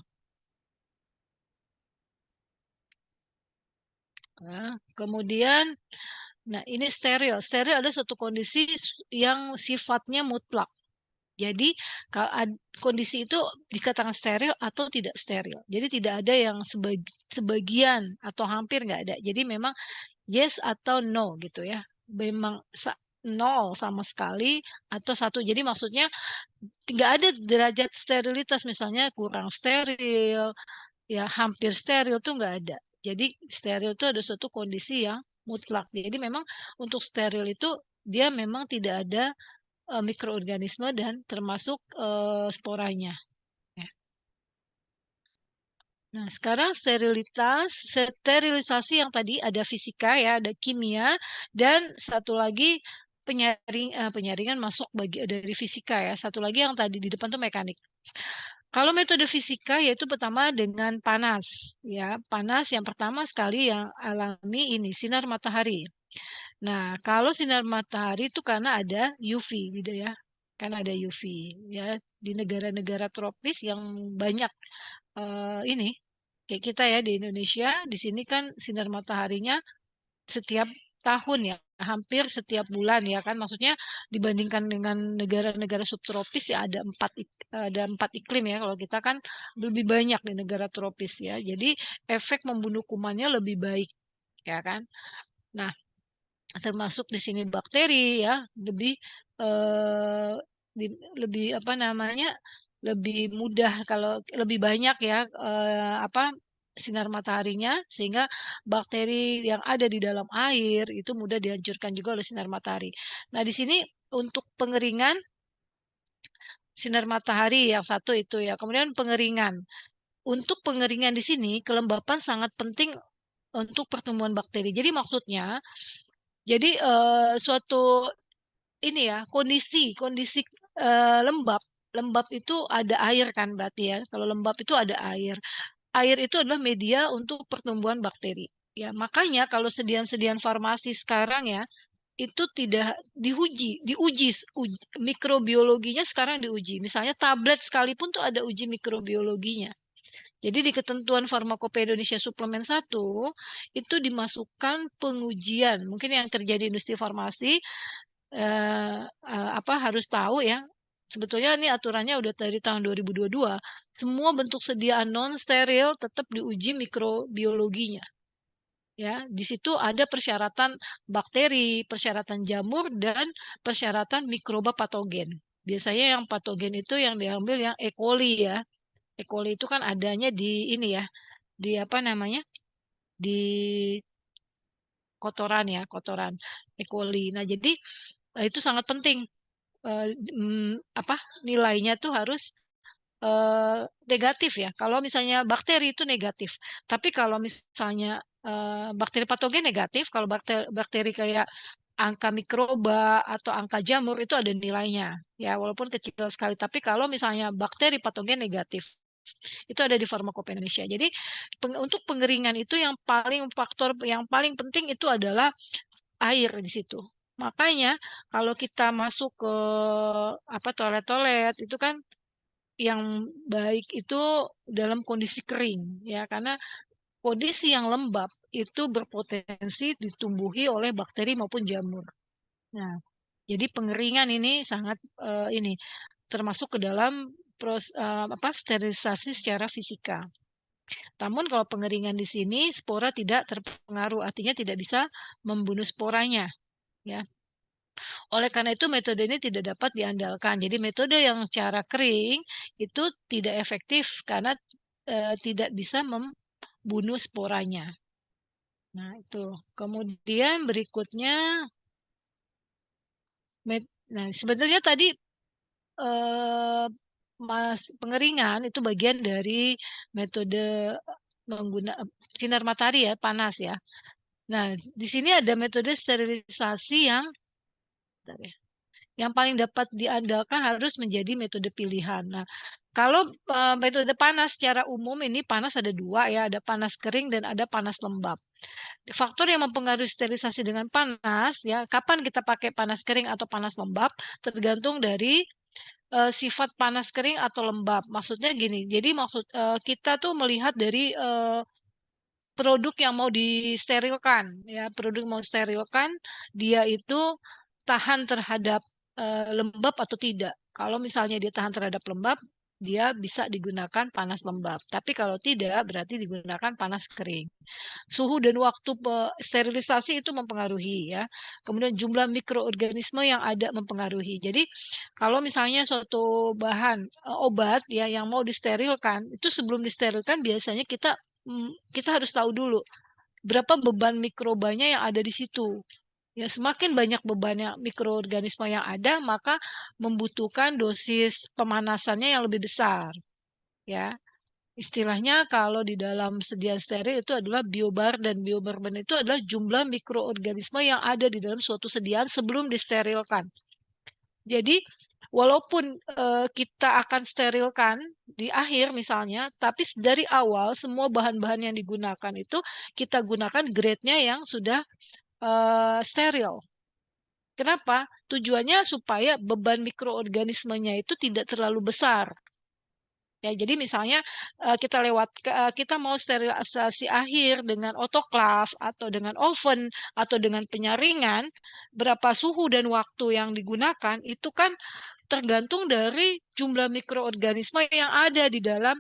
Nah, kemudian ini steril. Steril ada suatu kondisi yang sifatnya mutlak. Jadi kondisi itu dikatakan steril atau tidak steril. Jadi tidak ada yang sebagian atau hampir nggak ada. Jadi memang yes atau no gitu ya. Memang nol sama sekali atau 1. Jadi maksudnya nggak ada derajat sterilitas, misalnya kurang steril, ya hampir steril tuh nggak ada. Jadi steril itu ada suatu kondisi yang mutlak. Jadi memang untuk steril itu dia memang tidak ada mikroorganisme dan termasuk sporanya. Ya. Nah, sekarang sterilisasi yang tadi ada fisika ya, ada kimia, dan satu lagi penyaringan masuk dari fisika ya. Satu lagi yang tadi di depan tuh mekanik. Kalau metode fisika yaitu pertama dengan panas ya. Panas yang pertama sekali yang alami ini sinar matahari. Nah, kalau sinar matahari itu karena ada UV gitu ya. Karena ada UV ya di negara-negara tropis yang banyak ini kayak kita ya di Indonesia, di sini kan sinar mataharinya setiap tahun ya, hampir setiap bulan ya kan. Maksudnya dibandingkan dengan negara-negara subtropis ya ada 4 iklim ya. Kalau kita kan lebih banyak di negara tropis ya. Jadi efek membunuh kumannya lebih baik ya kan. Nah, termasuk di sini bakteri ya, lebih lebih apa namanya, lebih mudah kalau lebih banyak ya sinar mataharinya, sehingga bakteri yang ada di dalam air itu mudah dihancurkan juga oleh sinar matahari. Nah, di sini untuk pengeringan sinar matahari yang satu itu ya, kemudian pengeringan. Untuk pengeringan di sini kelembapan sangat penting untuk pertumbuhan bakteri. Jadi maksudnya, jadi suatu ini ya, kondisi lembab. Lembab itu ada air kan berarti ya. Kalau lembab itu ada air. Air itu adalah media untuk pertumbuhan bakteri. Ya, makanya kalau sediaan-sediaan farmasi sekarang ya, itu tidak mikrobiologinya sekarang diuji. Misalnya tablet sekalipun tuh ada uji mikrobiologinya. Jadi di ketentuan Farmakopeia Indonesia Suplemen 1 itu dimasukkan pengujian. Mungkin yang kerja di industri farmasi harus tahu ya. Sebetulnya ini aturannya udah dari tahun 2022. Semua bentuk sediaan non steril tetap diuji mikrobiologinya. Ya, di situ ada persyaratan bakteri, persyaratan jamur dan persyaratan mikroba patogen. Biasanya yang patogen itu yang diambil yang E. coli ya. E. coli itu kan adanya di ini ya, di apa namanya? Di kotoran ya, kotoran E. coli. Nah, jadi itu sangat penting nilainya tuh harus negatif ya. Kalau misalnya bakteri itu negatif. Tapi kalau misalnya bakteri patogen negatif, kalau bakteri kayak angka mikroba atau angka jamur itu ada nilainya ya, walaupun kecil sekali. Tapi kalau misalnya bakteri patogen negatif, itu ada di Farmakopeia Indonesia. Jadi untuk pengeringan itu faktor yang paling penting itu adalah air di situ. Makanya kalau kita masuk ke toilet-toilet itu kan yang baik itu dalam kondisi kering ya, karena kondisi yang lembab itu berpotensi ditumbuhi oleh bakteri maupun jamur. Nah, jadi pengeringan ini sangat ini termasuk ke dalam sterilisasi secara fisika. Namun kalau pengeringan di sini spora tidak terpengaruh, artinya tidak bisa membunuh sporanya ya. Oleh karena itu metode ini tidak dapat diandalkan. Jadi metode yang cara kering itu tidak efektif karena tidak bisa membunuh sporanya. Nah, itu. Kemudian berikutnya sebenarnya tadi pengeringan itu bagian dari metode menggunakan sinar matahari ya, panas ya. Nah, di sini ada metode sterilisasi yang paling dapat diandalkan harus menjadi metode pilihan. Nah, kalau metode panas secara umum ini panas ada dua ya, ada panas kering dan ada panas lembab. Faktor yang mempengaruhi sterilisasi dengan panas ya, kapan kita pakai panas kering atau panas lembab tergantung dari sifat panas kering atau lembab. Maksudnya gini, jadi kita tuh melihat dari produk yang mau disterilkan ya, produk mau disterilkan dia itu tahan terhadap lembab atau tidak. Kalau misalnya dia tahan terhadap lembab, dia bisa digunakan panas lembab. Tapi kalau tidak, berarti digunakan panas kering. Suhu dan waktu sterilisasi itu mempengaruhi ya. Kemudian jumlah mikroorganisme yang ada mempengaruhi. Jadi kalau misalnya suatu bahan obat ya yang mau disterilkan, itu sebelum disterilkan biasanya kita harus tahu dulu berapa beban mikrobanya yang ada di situ. Ya, semakin banyak bebannya mikroorganisme yang ada, maka membutuhkan dosis pemanasannya yang lebih besar. Ya, istilahnya kalau di dalam sediaan steril itu adalah biobar, dan biobarban itu adalah jumlah mikroorganisme yang ada di dalam suatu sediaan sebelum disterilkan. Jadi walaupun kita akan sterilkan di akhir misalnya, tapi dari awal semua bahan-bahan yang digunakan itu kita gunakan grade-nya yang sudah steril. Kenapa? Tujuannya supaya beban mikroorganismenya itu tidak terlalu besar. Ya, jadi misalnya kita mau sterilisasi akhir dengan otoklav atau dengan oven atau dengan penyaringan, berapa suhu dan waktu yang digunakan itu kan tergantung dari jumlah mikroorganisme yang ada di dalam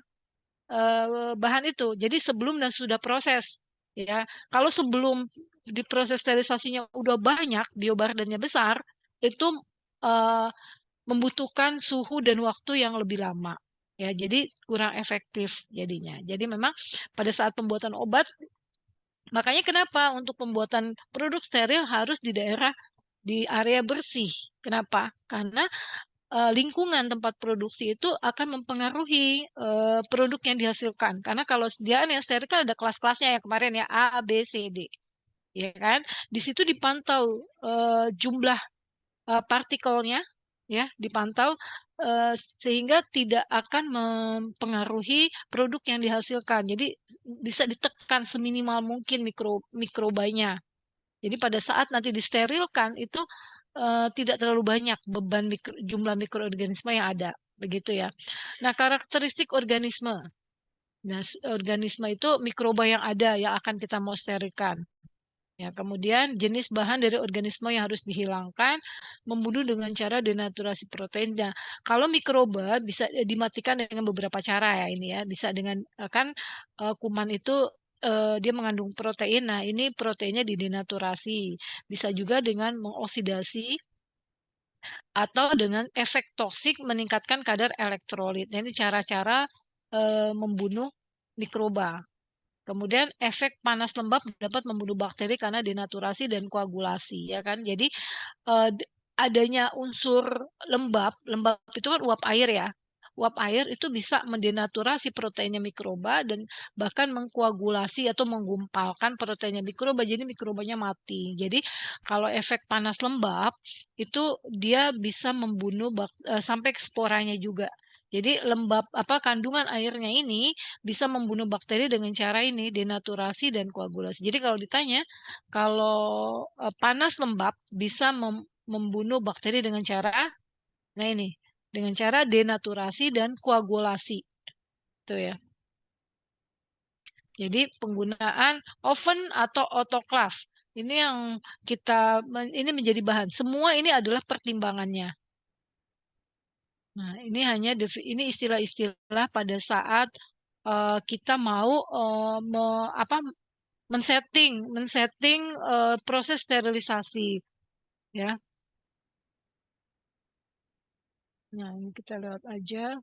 bahan itu. Jadi sebelum dan sudah proses. Ya, kalau sebelum di proses sterilisasinya udah banyak, biobarannya besar, itu membutuhkan suhu dan waktu yang lebih lama. Ya, jadi kurang efektif jadinya. Jadi memang pada saat pembuatan obat, makanya kenapa untuk pembuatan produk steril harus di area bersih. Kenapa? Karena lingkungan tempat produksi itu akan mempengaruhi produk yang dihasilkan. Karena kalau sediaan yang steril kan ada kelas-kelasnya ya kemarin ya A, B, C, D, ya kan? Di situ dipantau jumlah partikelnya, ya, dipantau sehingga tidak akan mempengaruhi produk yang dihasilkan. Jadi bisa ditekan seminimal mungkin mikrobanya. Jadi pada saat nanti disterilkan itu tidak terlalu banyak beban jumlah mikroorganisme yang ada, begitu ya. Nah, karakteristik organisme. Nah, organisme itu mikroba yang ada yang akan kita mau sterilkan. Ya, kemudian jenis bahan dari organisme yang harus dihilangkan, membunuh dengan cara denaturasi protein. Nah, kalau mikroba bisa dimatikan dengan beberapa cara ya ini ya, bisa dengan kan kuman itu dia mengandung protein. Nah, ini proteinnya didenaturasi. Bisa juga dengan mengoksidasi atau dengan efek toksik meningkatkan kadar elektrolit. Nah, ini cara-cara membunuh mikroba. Kemudian efek panas lembab dapat membunuh bakteri karena denaturasi dan koagulasi, ya kan. Jadi adanya unsur lembab itu kan uap air ya. Uap air itu bisa mendenaturasi proteinnya mikroba dan bahkan mengkoagulasi atau menggumpalkan proteinnya mikroba, jadi mikrobanya mati. Jadi kalau efek panas lembab itu dia bisa membunuh sampai sporanya juga. Jadi kandungan airnya ini bisa membunuh bakteri dengan cara ini, denaturasi dan koagulasi. Jadi kalau ditanya, kalau panas lembab bisa membunuh bakteri dengan cara, nah ini, dengan cara denaturasi dan koagulasi. Itu ya. Jadi penggunaan oven atau autoclave. Ini yang ini menjadi bahan. Semua ini adalah pertimbangannya. Nah, ini hanya ini istilah-istilah pada saat kita mau men-setting proses sterilisasi, ya. Nah, ini kita lihat aja.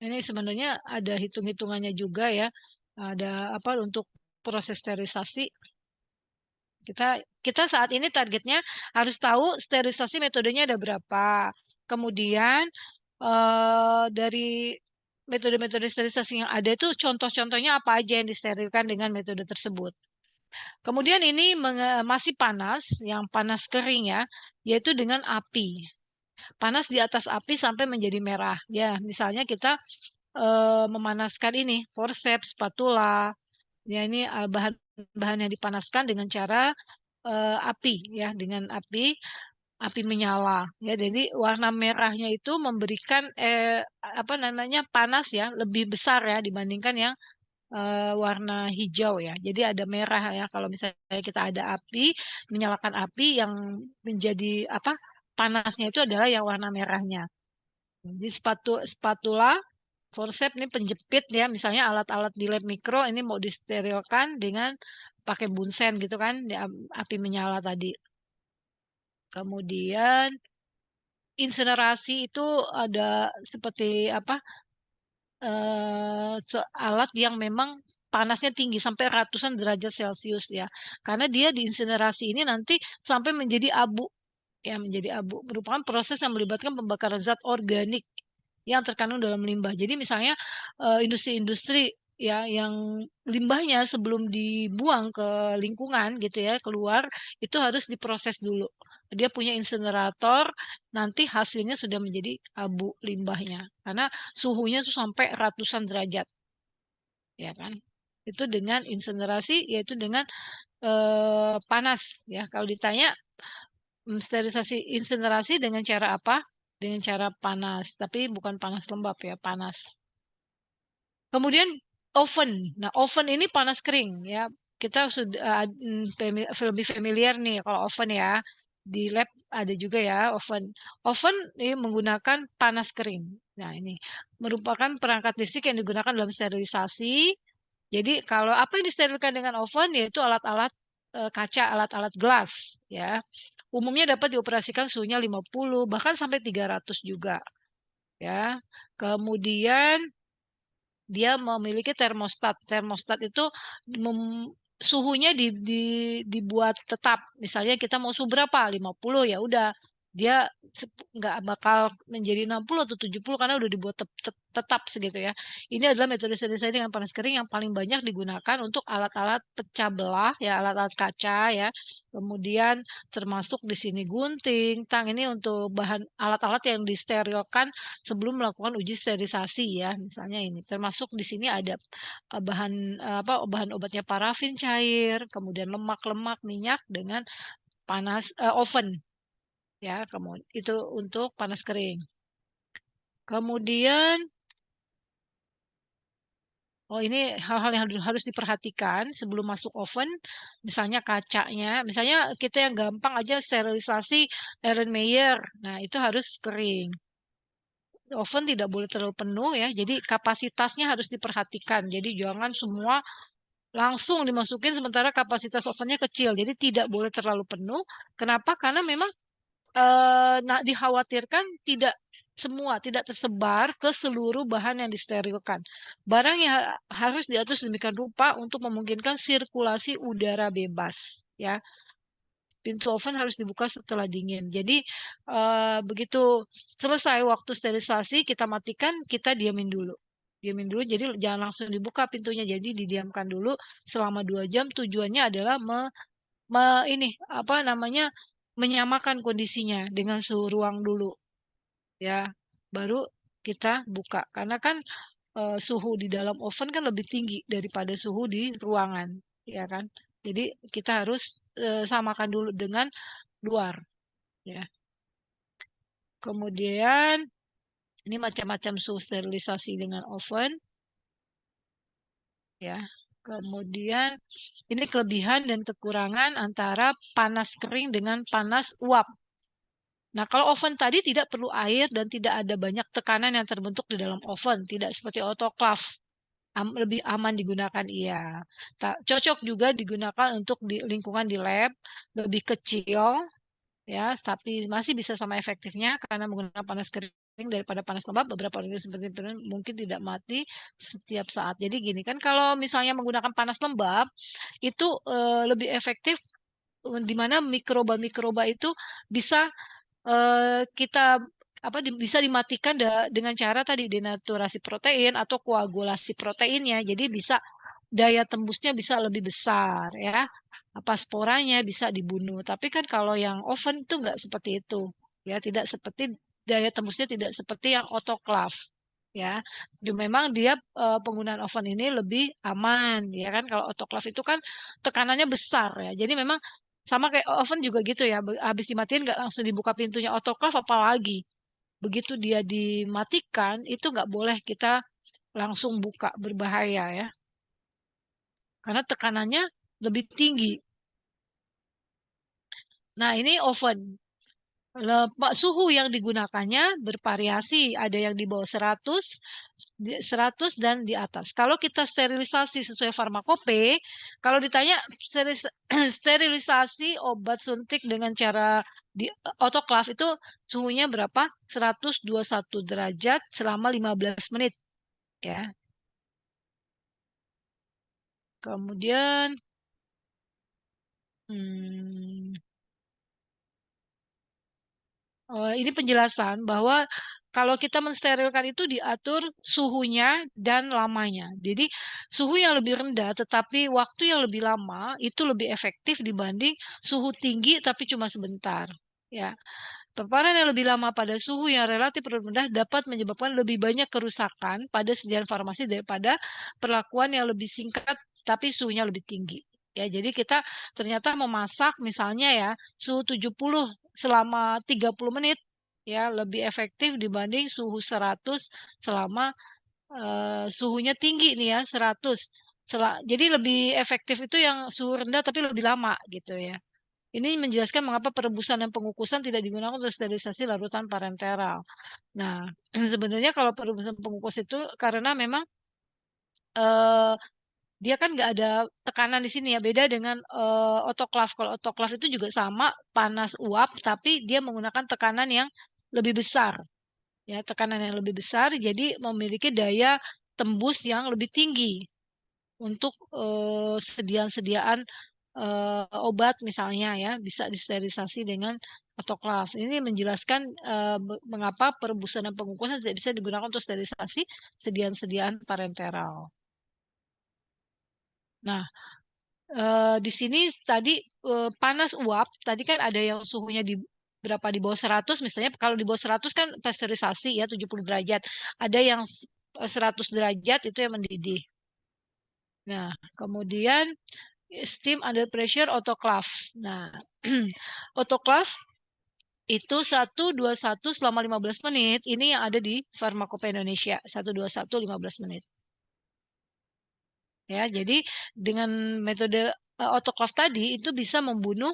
Ini sebenarnya ada hitung-hitungannya juga ya. Ada apa untuk proses sterilisasi. Kita saat ini targetnya harus tahu sterilisasi metodenya ada berapa. Kemudian dari metode-metode sterilisasi yang ada itu contoh-contohnya apa aja yang disterilkan dengan metode tersebut. Kemudian ini masih panas, yang panas kering ya, yaitu dengan api. Panas di atas api sampai menjadi merah. Ya, misalnya kita memanaskan ini, forceps, spatula. Ya, ini bahan-bahan yang dipanaskan dengan cara api ya, dengan api menyala ya. Jadi warna merahnya itu memberikan panas ya lebih besar ya dibandingkan yang warna hijau ya. Jadi ada merah ya kalau misalnya kita ada api, menyalakan api yang menjadi panasnya itu adalah yang warna merahnya. Jadi spatula, forceps ini penjepit ya, misalnya alat-alat di lab mikro ini mau disterilkan dengan pakai bunsen gitu kan, di api menyala tadi. Kemudian insinerasi itu ada seperti alat yang memang panasnya tinggi sampai ratusan derajat Celcius ya. Karena dia diinsinerasi ini nanti sampai menjadi abu. Ya, menjadi abu. Merupakan proses yang melibatkan pembakaran zat organik yang terkandung dalam limbah. Jadi misalnya industri-industri ya yang limbahnya sebelum dibuang ke lingkungan gitu ya, keluar itu harus diproses dulu. Dia punya insinerator, nanti hasilnya sudah menjadi abu limbahnya. Karena suhunya itu sampai ratusan derajat. Ya kan? Itu dengan insinerasi yaitu dengan panas ya. Kalau ditanya sterilisasi insinerasi dengan cara apa? Dengan cara panas, tapi bukan panas lembab ya, panas. Kemudian oven. Nah, oven ini panas kering ya. Kita sudah lebih familiar nih kalau oven ya. Di lab ada juga ya oven. Oven ini menggunakan panas kering. Nah, ini merupakan perangkat listrik yang digunakan dalam sterilisasi. Jadi kalau apa yang disterilkan dengan oven yaitu alat-alat kaca, alat-alat gelas ya. Umumnya dapat dioperasikan suhunya 50 bahkan sampai 300 juga ya. Kemudian dia memiliki termostat. Termostat itu suhunya dibuat tetap. Misalnya kita mau suhu berapa? 50 ya udah. Dia nggak bakal menjadi 60 atau 70 karena udah dibuat tetap segitu ya. Ini adalah metode sterilisasi dengan panas kering yang paling banyak digunakan untuk alat-alat pecah belah ya, alat-alat kaca ya. Kemudian termasuk di sini gunting, tang ini untuk bahan alat-alat yang disterilkan sebelum melakukan uji sterilisasi ya. Misalnya ini termasuk di sini ada bahan obatnya parafin cair, kemudian lemak-lemak, minyak dengan panas oven ya, kemudian itu untuk panas kering. Kemudian ini hal-hal yang harus diperhatikan sebelum masuk oven, misalnya kacanya, misalnya kita yang gampang aja sterilisasi Erlenmeyer. Nah, itu harus kering. Oven tidak boleh terlalu penuh ya, jadi kapasitasnya harus diperhatikan. Jadi jangan semua langsung dimasukin sementara kapasitas ovennya kecil. Jadi tidak boleh terlalu penuh. Kenapa? Karena memang dikhawatirkan tidak semua, tidak tersebar ke seluruh bahan yang disterilkan. Barang yang harus diatur sedemikian rupa untuk memungkinkan sirkulasi udara bebas ya. Pintu oven harus dibuka setelah dingin. Jadi begitu selesai waktu sterilisasi kita matikan, kita diamin dulu. Diamin dulu, jadi jangan langsung dibuka pintunya. Jadi didiamkan dulu selama 2 jam. Tujuannya adalah menyamakan kondisinya dengan suhu ruang dulu. Ya, baru kita buka. Karena kan suhu di dalam oven kan lebih tinggi daripada suhu di ruangan, ya kan? Jadi kita harus samakan dulu dengan luar, ya. Kemudian ini macam-macam suhu sterilisasi dengan oven, ya. Kemudian ini kelebihan dan kekurangan antara panas kering dengan panas uap. Nah, kalau oven tadi tidak perlu air dan tidak ada banyak tekanan yang terbentuk di dalam oven, tidak seperti autoclave. Lebih aman digunakan, iya. Cocok juga digunakan untuk di lingkungan di lab, lebih kecil, ya, tapi masih bisa sama efektifnya karena menggunakan panas kering daripada panas lembab. Beberapa organisme seperti mungkin tidak mati setiap saat. Jadi gini kan, kalau misalnya menggunakan panas lembab, itu lebih efektif di mana mikroba-mikroba itu bisa kita bisa dimatikan dengan cara tadi denaturasi protein atau koagulasi proteinnya. Jadi bisa daya tembusnya bisa lebih besar ya. Sporanya bisa dibunuh. Tapi kan kalau yang oven itu enggak seperti itu. Ya, tidak seperti daya tembusnya tidak seperti yang autoclave. Ya, memang dia penggunaan oven ini lebih aman ya kan. Kalau autoclave itu kan tekanannya besar ya. Jadi memang sama kayak oven juga gitu ya, habis dimatiin nggak langsung dibuka pintunya. Autoclave apalagi, begitu dia dimatikan, itu nggak boleh kita langsung buka, berbahaya ya. Karena tekanannya lebih tinggi. Nah, ini oven. Suhu yang digunakannya bervariasi, ada yang di bawah 100 dan di atas. Kalau kita sterilisasi sesuai farmakope, kalau ditanya sterilisasi obat suntik dengan cara di autoclave itu suhunya berapa? 121 derajat selama 15 menit. Ya. Kemudian ini penjelasan bahwa kalau kita mensterilkan itu diatur suhunya dan lamanya. Jadi suhu yang lebih rendah tetapi waktu yang lebih lama itu lebih efektif dibanding suhu tinggi tapi cuma sebentar. Ya. Paparan yang lebih lama pada suhu yang relatif rendah dapat menyebabkan lebih banyak kerusakan pada sediaan farmasi daripada perlakuan yang lebih singkat tapi suhunya lebih tinggi. Ya, jadi kita ternyata memasak misalnya ya suhu 70 selama 30 menit ya lebih efektif dibanding suhu 100 selama suhunya tinggi nih ya 100. Jadi lebih efektif itu yang suhu rendah tapi lebih lama gitu ya. Ini menjelaskan mengapa perebusan dan pengukusan tidak digunakan untuk sterilisasi larutan parenteral. Nah, sebenarnya kalau perebusan pengukus itu karena memang Dia kan nggak ada tekanan di sini ya, beda dengan autoclave. Kalau autoclave itu juga sama panas uap, tapi dia menggunakan tekanan yang lebih besar. Ya, tekanan yang lebih besar, jadi memiliki daya tembus yang lebih tinggi untuk sediaan-sediaan obat misalnya ya, bisa disterilisasi dengan autoclave. Ini menjelaskan mengapa perebusan dan pengukusan tidak bisa digunakan untuk sterilisasi sediaan-sediaan parenteral. Nah, di sini tadi panas uap, tadi kan ada yang suhunya di berapa di bawah 100 misalnya, kalau di bawah 100 kan pasteurisasi ya 70 derajat. Ada yang 100 derajat itu yang mendidih. Nah, kemudian steam under pressure autoclave. Nah, autoclave itu 121 selama 15 menit. Ini yang ada di Farmakope Indonesia, 121 15 menit. Ya, jadi dengan metode autoclave tadi itu bisa membunuh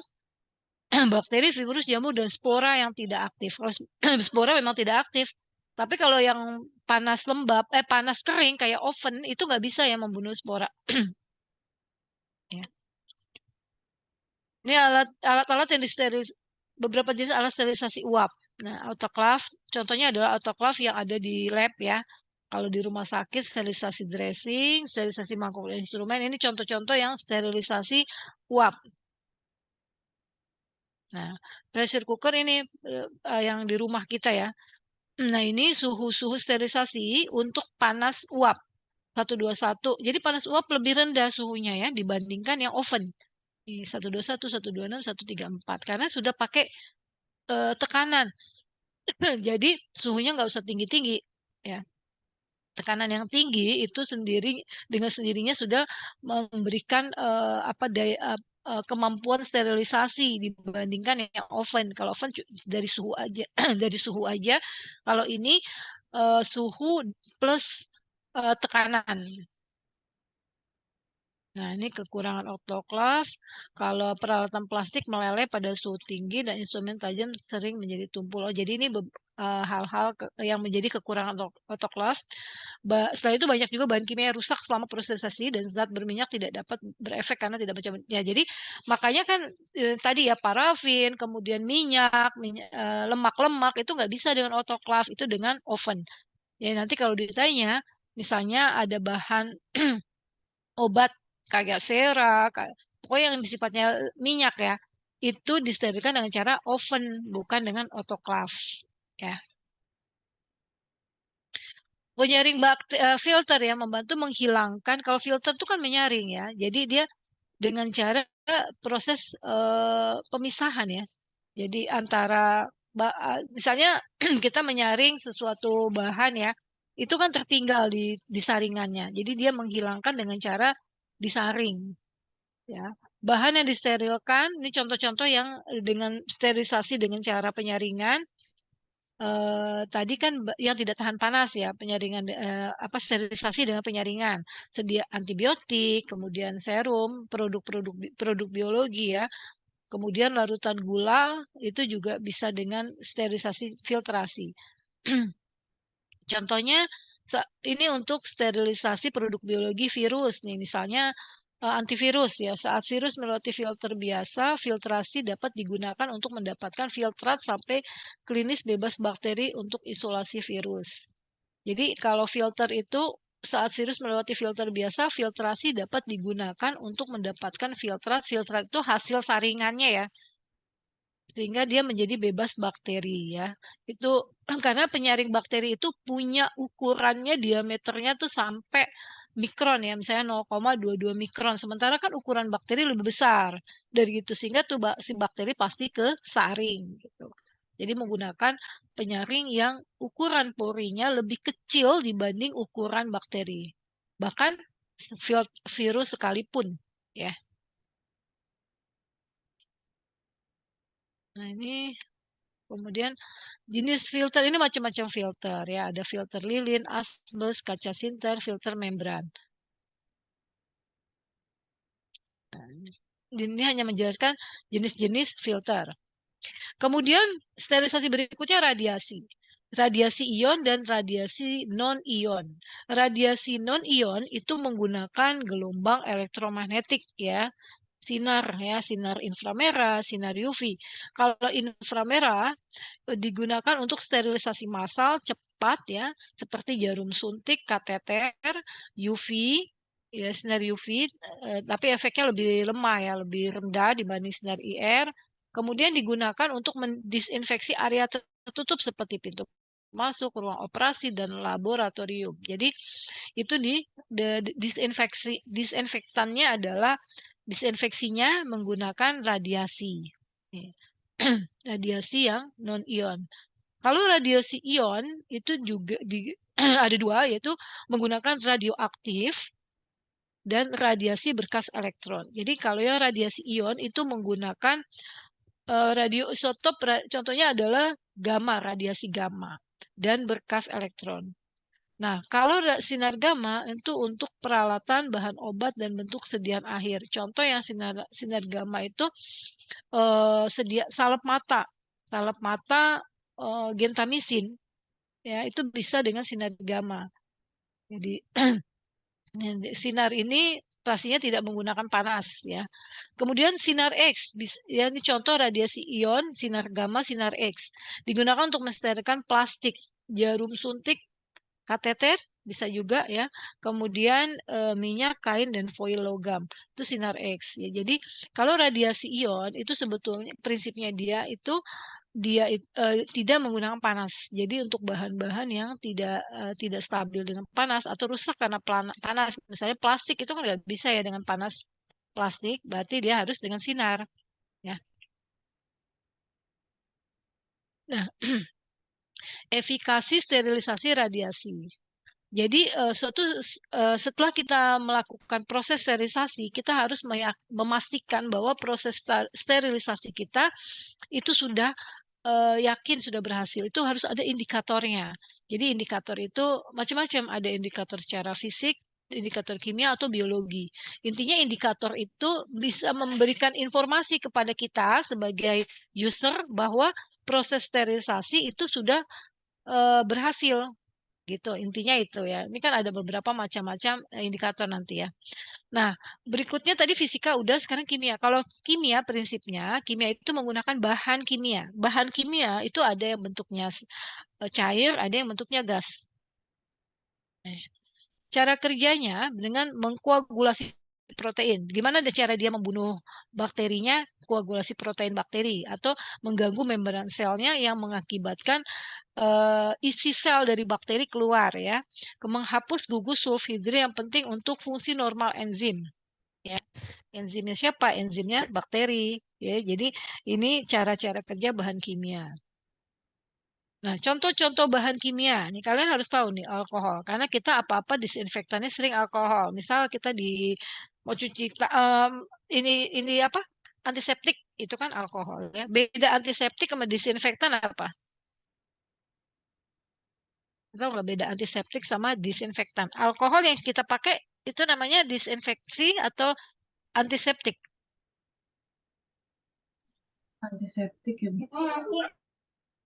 bakteri, virus, jamur, dan spora yang tidak aktif. Kalau spora memang tidak aktif, tapi kalau yang panas lembab, panas kering kayak oven itu nggak bisa ya membunuh spora. Ya. Ini alat-alat yang disterilis, beberapa jenis alat sterilisasi uap. Nah, autoclave, contohnya adalah autoclave yang ada di lab ya. Kalau di rumah sakit, sterilisasi dressing, sterilisasi mangkuk instrumen, ini contoh-contoh yang sterilisasi uap. Nah, pressure cooker ini yang di rumah kita ya. Nah, ini suhu sterilisasi untuk panas uap 121. Jadi panas uap lebih rendah suhunya ya dibandingkan yang oven. 121, 126, 134 karena sudah pakai tekanan. Jadi suhunya nggak usah tinggi-tinggi ya. Tekanan yang tinggi itu dengan sendirinya sudah memberikan kemampuan sterilisasi dibandingkan yang oven. Kalau oven dari suhu aja, dari suhu aja. Kalau ini suhu plus tekanan. Nah, ini kekurangan autoclave. Kalau peralatan plastik meleleh pada suhu tinggi dan instrumen tajam sering menjadi tumpul. Oh, jadi ini hal-hal yang menjadi kekurangan autoclave. Setelah itu banyak juga bahan kimia rusak selama prosesasi dan zat berminyak tidak dapat berefek karena tidak baca. Ya, jadi makanya kan tadi ya parafin, kemudian minyak lemak-lemak itu nggak bisa dengan autoclave, itu dengan oven. Ya, nanti kalau ditanya, misalnya ada bahan obat kayak sera, pokoknya yang sifatnya minyak ya, itu disterilkan dengan cara oven, bukan dengan autoclave. Ya. Penyaring filter ya, membantu menghilangkan, kalau filter itu kan menyaring ya, jadi dia dengan cara proses pemisahan ya. Jadi antara misalnya kita menyaring sesuatu bahan ya, itu kan tertinggal di saringannya. Jadi dia menghilangkan dengan cara disaring. Ya, bahan yang disterilkan, ini contoh-contoh yang dengan sterilisasi dengan cara penyaringan. Tadi kan yang tidak tahan panas ya, penyaringan sterilisasi dengan penyaringan, sedia antibiotik, kemudian serum, produk biologi ya, kemudian larutan gula itu juga bisa dengan sterilisasi filtrasi. Contohnya ini untuk sterilisasi produk biologi virus nih, misalnya antivirus ya. Saat virus melewati filter biasa, filtrasi dapat digunakan untuk mendapatkan filtrat sampai klinis bebas bakteri untuk isolasi virus. Jadi kalau filter itu saat virus melewati filter biasa, filtrasi dapat digunakan untuk mendapatkan filtrat. Filtrat itu hasil saringannya ya, sehingga dia menjadi bebas bakteri ya. Itu karena penyaring bakteri itu punya ukurannya, diameternya tuh sampai mikron ya, misalnya 0,22 mikron. Sementara kan ukuran bakteri lebih besar dari itu, sehingga tuh si bakteri pasti kesaring gitu. Jadi menggunakan penyaring yang ukuran porinya lebih kecil dibanding ukuran bakteri. Bahkan virus sekalipun ya. Nah, ini kemudian jenis filter ini macam-macam filter ya, ada filter lilin, asbes, kaca sinter, filter membran. Nah, ini hanya menjelaskan jenis-jenis filter. Kemudian sterilisasi berikutnya radiasi. radiasi ion dan radiasi non-ion. Radiasi non-ion itu menggunakan gelombang elektromagnetik ya. Sinar inframerah, sinar UV. Kalau inframerah digunakan untuk sterilisasi massal cepat ya, seperti jarum suntik, kateter, UV, ya sinar UV, tapi efeknya lebih lemah ya, lebih rendah dibanding sinar IR. Kemudian digunakan untuk mendisinfeksi area tertutup seperti pintu masuk, ruang operasi dan laboratorium. Jadi itu disinfektannya adalah disinfeksinya menggunakan radiasi. Radiasi yang non-ion. Kalau radiasi ion itu juga ada dua, yaitu menggunakan radioaktif dan radiasi berkas elektron. Jadi kalau yang radiasi ion itu menggunakan radioisotop, contohnya adalah gamma, radiasi gamma dan berkas elektron. Nah, kalau sinar gamma itu untuk peralatan, bahan obat, dan bentuk sediaan akhir. Contoh yang sinar gamma itu salep mata gentamisin, ya itu bisa dengan sinar gamma. Jadi sinar ini pastinya tidak menggunakan panas, ya. Kemudian sinar X, ya ini contoh radiasi ion, sinar gamma, sinar X, digunakan untuk mensterilkan plastik, jarum suntik, kateter bisa juga ya. Kemudian minyak, kain dan foil logam. Itu sinar X ya. Jadi kalau radiasi ion itu sebetulnya prinsipnya dia tidak menggunakan panas. Jadi untuk bahan-bahan yang tidak stabil dengan panas atau rusak karena panas, misalnya plastik itu kan nggak bisa ya dengan panas plastik, berarti dia harus dengan sinar ya. Nah, efikasi sterilisasi radiasi. Jadi setelah kita melakukan proses sterilisasi, kita harus memastikan bahwa proses sterilisasi kita itu sudah yakin sudah berhasil. Itu harus ada indikatornya. Jadi indikator itu macam-macam, ada indikator secara fisik, indikator kimia atau biologi. Intinya indikator itu bisa memberikan informasi kepada kita sebagai user bahwa proses sterilisasi itu sudah berhasil. Gitu, intinya itu ya. Ini kan ada beberapa macam-macam indikator nanti ya. Nah, berikutnya tadi fisika udah, sekarang kimia. Kalau kimia prinsipnya, kimia itu menggunakan bahan kimia. Bahan kimia itu ada yang bentuknya cair, ada yang bentuknya gas. Cara kerjanya dengan mengkoagulasi protein. Gimana cara dia membunuh bakterinya? Koagulasi protein bakteri atau mengganggu membran selnya yang mengakibatkan isi sel dari bakteri keluar ya, menghapus gugus sulfhidrat yang penting untuk fungsi normal enzim. Ya, enzimnya siapa? Enzimnya bakteri. Ya, jadi ini cara-cara kerja bahan kimia. Nah, contoh-contoh bahan kimia, nih kalian harus tahu nih alkohol, karena kita apa-apa disinfektannya sering alkohol. Misal kita mau cuci ini apa? Antiseptik itu kan alkohol ya. Beda antiseptik sama disinfektan apa? Tahu nggak beda antiseptik sama disinfektan? Alkohol yang kita pakai itu namanya disinfeksi atau antiseptik? Antiseptik ya.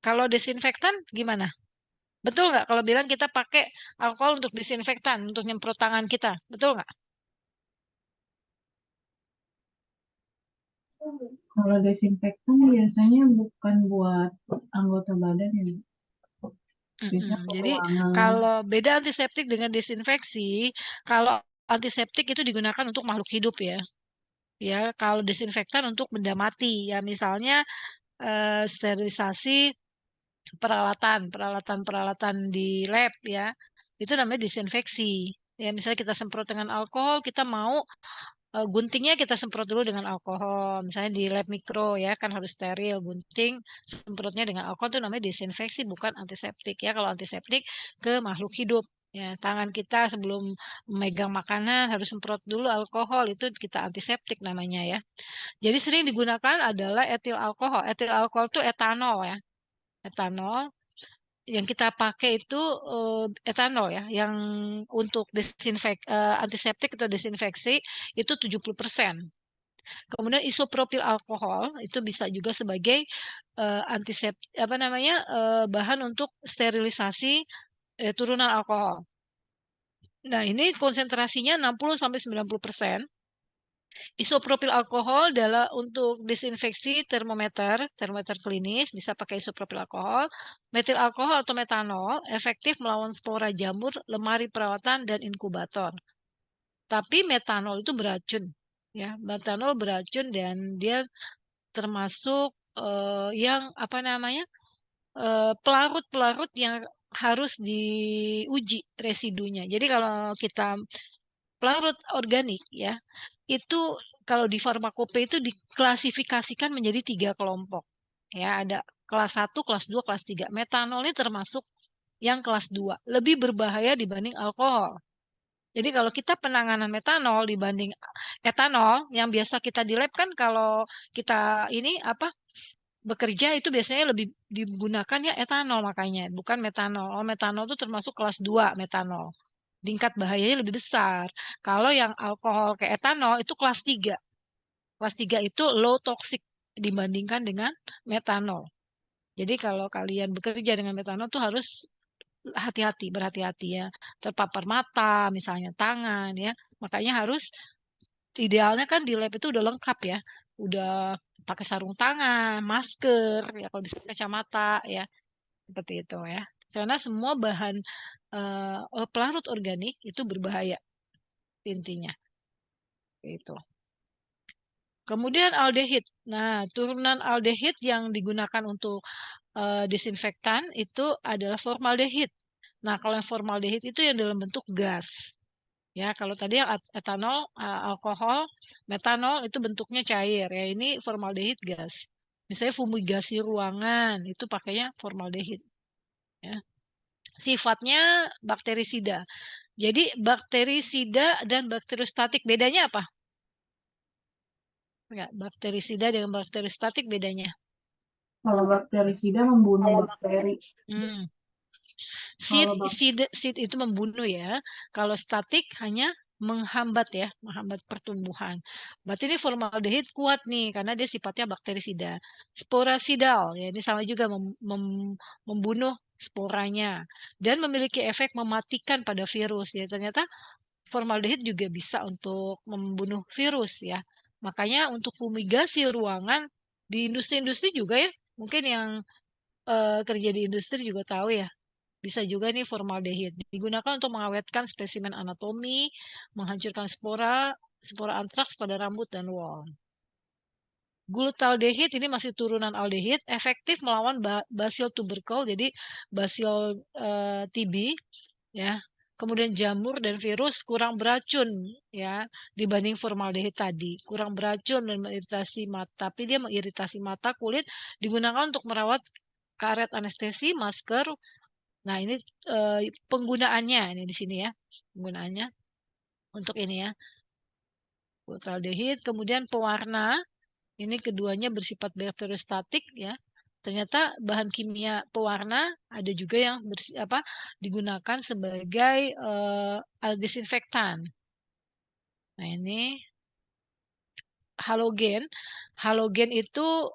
Kalau disinfektan gimana? Betul nggak kalau bilang kita pakai alkohol untuk disinfektan, untuk nyemprot tangan kita? Betul nggak? Kalau desinfektan biasanya bukan buat anggota badan ya. Jadi kalau beda antiseptik dengan disinfeksi, kalau antiseptik itu digunakan untuk makhluk hidup ya. Ya, kalau disinfektan untuk benda mati ya, misalnya sterilisasi peralatan di lab ya. Itu namanya disinfeksi. Ya, misalnya kita semprot dengan alkohol, kita mau guntingnya kita semprot dulu dengan alkohol. Misalnya di lab mikro ya kan harus steril, gunting semprotnya dengan alkohol itu namanya disinfeksi, bukan antiseptik ya. Kalau antiseptik ke makhluk hidup ya, tangan kita sebelum memegang makanan harus semprot dulu alkohol, itu kita antiseptik namanya ya. Jadi sering digunakan adalah etil alkohol. Etil alkohol itu etanol ya. Etanol yang kita pakai itu etanol ya, yang untuk antiseptik atau desinfeksi itu 70%. Kemudian isopropil alkohol itu bisa juga sebagai bahan untuk sterilisasi turunan alkohol. Nah, ini konsentrasinya 60-90%. Isopropil alkohol untuk disinfeksi termometer klinis bisa pakai isopropil alkohol. Metil alkohol atau metanol efektif melawan spora jamur, lemari perawatan dan inkubator. Tapi metanol itu beracun, ya. Metanol beracun dan dia termasuk pelarut-pelarut yang harus diuji residunya. Jadi kalau kita pelarut organik ya, itu kalau di farmakope itu diklasifikasikan menjadi 3 kelompok. Ya, ada kelas 1, kelas 2, kelas 3. Metanol ini termasuk yang kelas 2, lebih berbahaya dibanding alkohol. Jadi kalau kita penanganan metanol dibanding etanol, yang biasa kita di lab kan kalau kita bekerja itu biasanya lebih digunakan ya etanol makanya, bukan metanol. Metanol itu termasuk kelas 2 metanol. Tingkat bahayanya lebih besar. Kalau yang alkohol ke etanol itu kelas 3. Kelas 3 itu low toxic dibandingkan dengan metanol. Jadi kalau kalian bekerja dengan metanol tuh harus berhati-hati ya. Terpapar mata, misalnya tangan ya. Makanya harus idealnya kan di lab itu udah lengkap ya. Udah pakai sarung tangan, masker, ya kalau bisa kacamata ya. Seperti itu ya. Karena semua bahan pelarut organik itu berbahaya intinya. Itu. Kemudian aldehid. Nah, turunan aldehid yang digunakan untuk disinfektan itu adalah formaldehid. Nah, kalau yang formaldehid itu yang dalam bentuk gas. Ya, kalau tadi yang etanol, alkohol, metanol itu bentuknya cair. Ya, ini formaldehid gas. Misalnya fumigasi ruangan itu pakainya formaldehid. Ya. Sifatnya bakterisida. Jadi bakterisida dan bakteriostatik bedanya apa? Enggak, bakterisida dengan bakteriostatik bedanya. Kalau bakterisida membunuh bakteri. Seed itu membunuh ya. Kalau statik hanya menghambat pertumbuhan. Berarti ini formaldehid kuat nih karena dia sifatnya bakterisida. Sporasidal ya ini sama juga membunuh sporanya dan memiliki efek mematikan pada virus ya. Ternyata formaldehid juga bisa untuk membunuh virus ya. Makanya untuk fumigasi ruangan di industri-industri juga ya. Mungkin yang kerja di industri juga tahu ya. Bisa juga nih formaldehid digunakan untuk mengawetkan spesimen anatomi, menghancurkan spora antraks pada rambut dan wol. Glutaldehid ini masih turunan aldehid, efektif melawan basil tubercle, jadi basil TB ya. Kemudian jamur dan virus kurang beracun ya dibanding formaldehid tadi. Kurang beracun dan mengiritasi mata, tapi dia mengiritasi mata, kulit, digunakan untuk merawat karet anestesi, masker. Nah, ini penggunaannya ini di sini ya. Penggunaannya untuk ini ya. Glutaldehid, kemudian pewarna. Ini keduanya bersifat bakteriostatik ya. Ternyata bahan kimia pewarna ada juga yang digunakan sebagai desinfektan. Nah, ini halogen. Halogen itu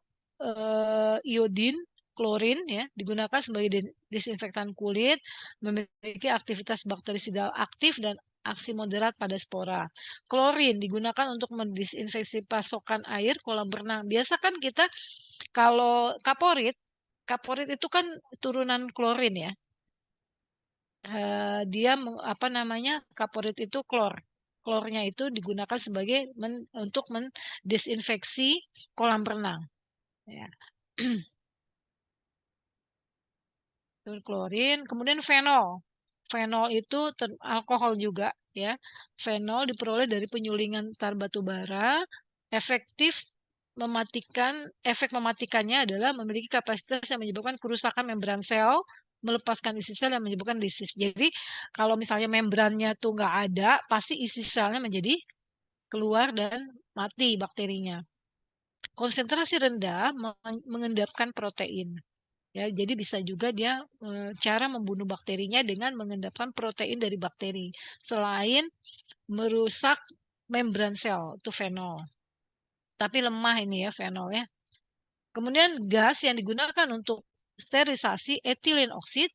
iodin, klorin ya, digunakan sebagai disinfektan kulit, memiliki aktivitas bakterisidal aktif dan aksi moderat pada spora. Klorin digunakan untuk mendisinfeksi pasokan air kolam renang. Biasa kan kita kalau kaporit itu kan turunan klorin ya. Dia kaporit itu klor. Klornya itu digunakan sebagai untuk mendisinfeksi kolam renang. Ya. Klorin, kemudian fenol. Fenol itu alkohol juga ya. Fenol diperoleh dari penyulingan tar batu bara. Efek mematikannya adalah memiliki kapasitas yang menyebabkan kerusakan membran sel, melepaskan isi sel yang menyebabkan lisis. Jadi kalau misalnya membrannya tuh nggak ada, pasti isi selnya menjadi keluar dan mati bakterinya. Konsentrasi rendah mengendapkan protein. Ya, jadi bisa juga dia cara membunuh bakterinya dengan mengendapkan protein dari bakteri selain merusak membran sel itu fenol. tapi lemah ini ya fenolnya. Kemudian gas yang digunakan untuk sterilisasi etilen oksid,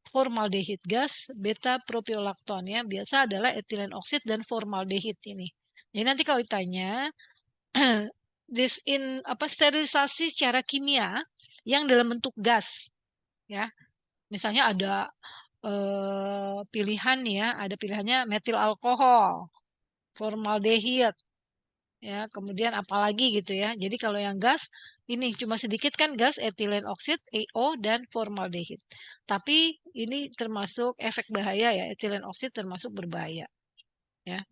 formaldehid gas, beta propiolakton ya. Biasa adalah etilen oksid dan formaldehid ini. Jadi nanti kalau ditanya sterilisasi secara kimia yang dalam bentuk gas ya. Misalnya ada pilihan ya, ada pilihannya metil alkohol, formaldehid ya, kemudian apalagi gitu ya. Jadi kalau yang gas ini cuma sedikit kan gas etilen oksid, EO dan formaldehid. Tapi ini termasuk efek bahaya ya, etilen oksid termasuk berbahaya. Ya.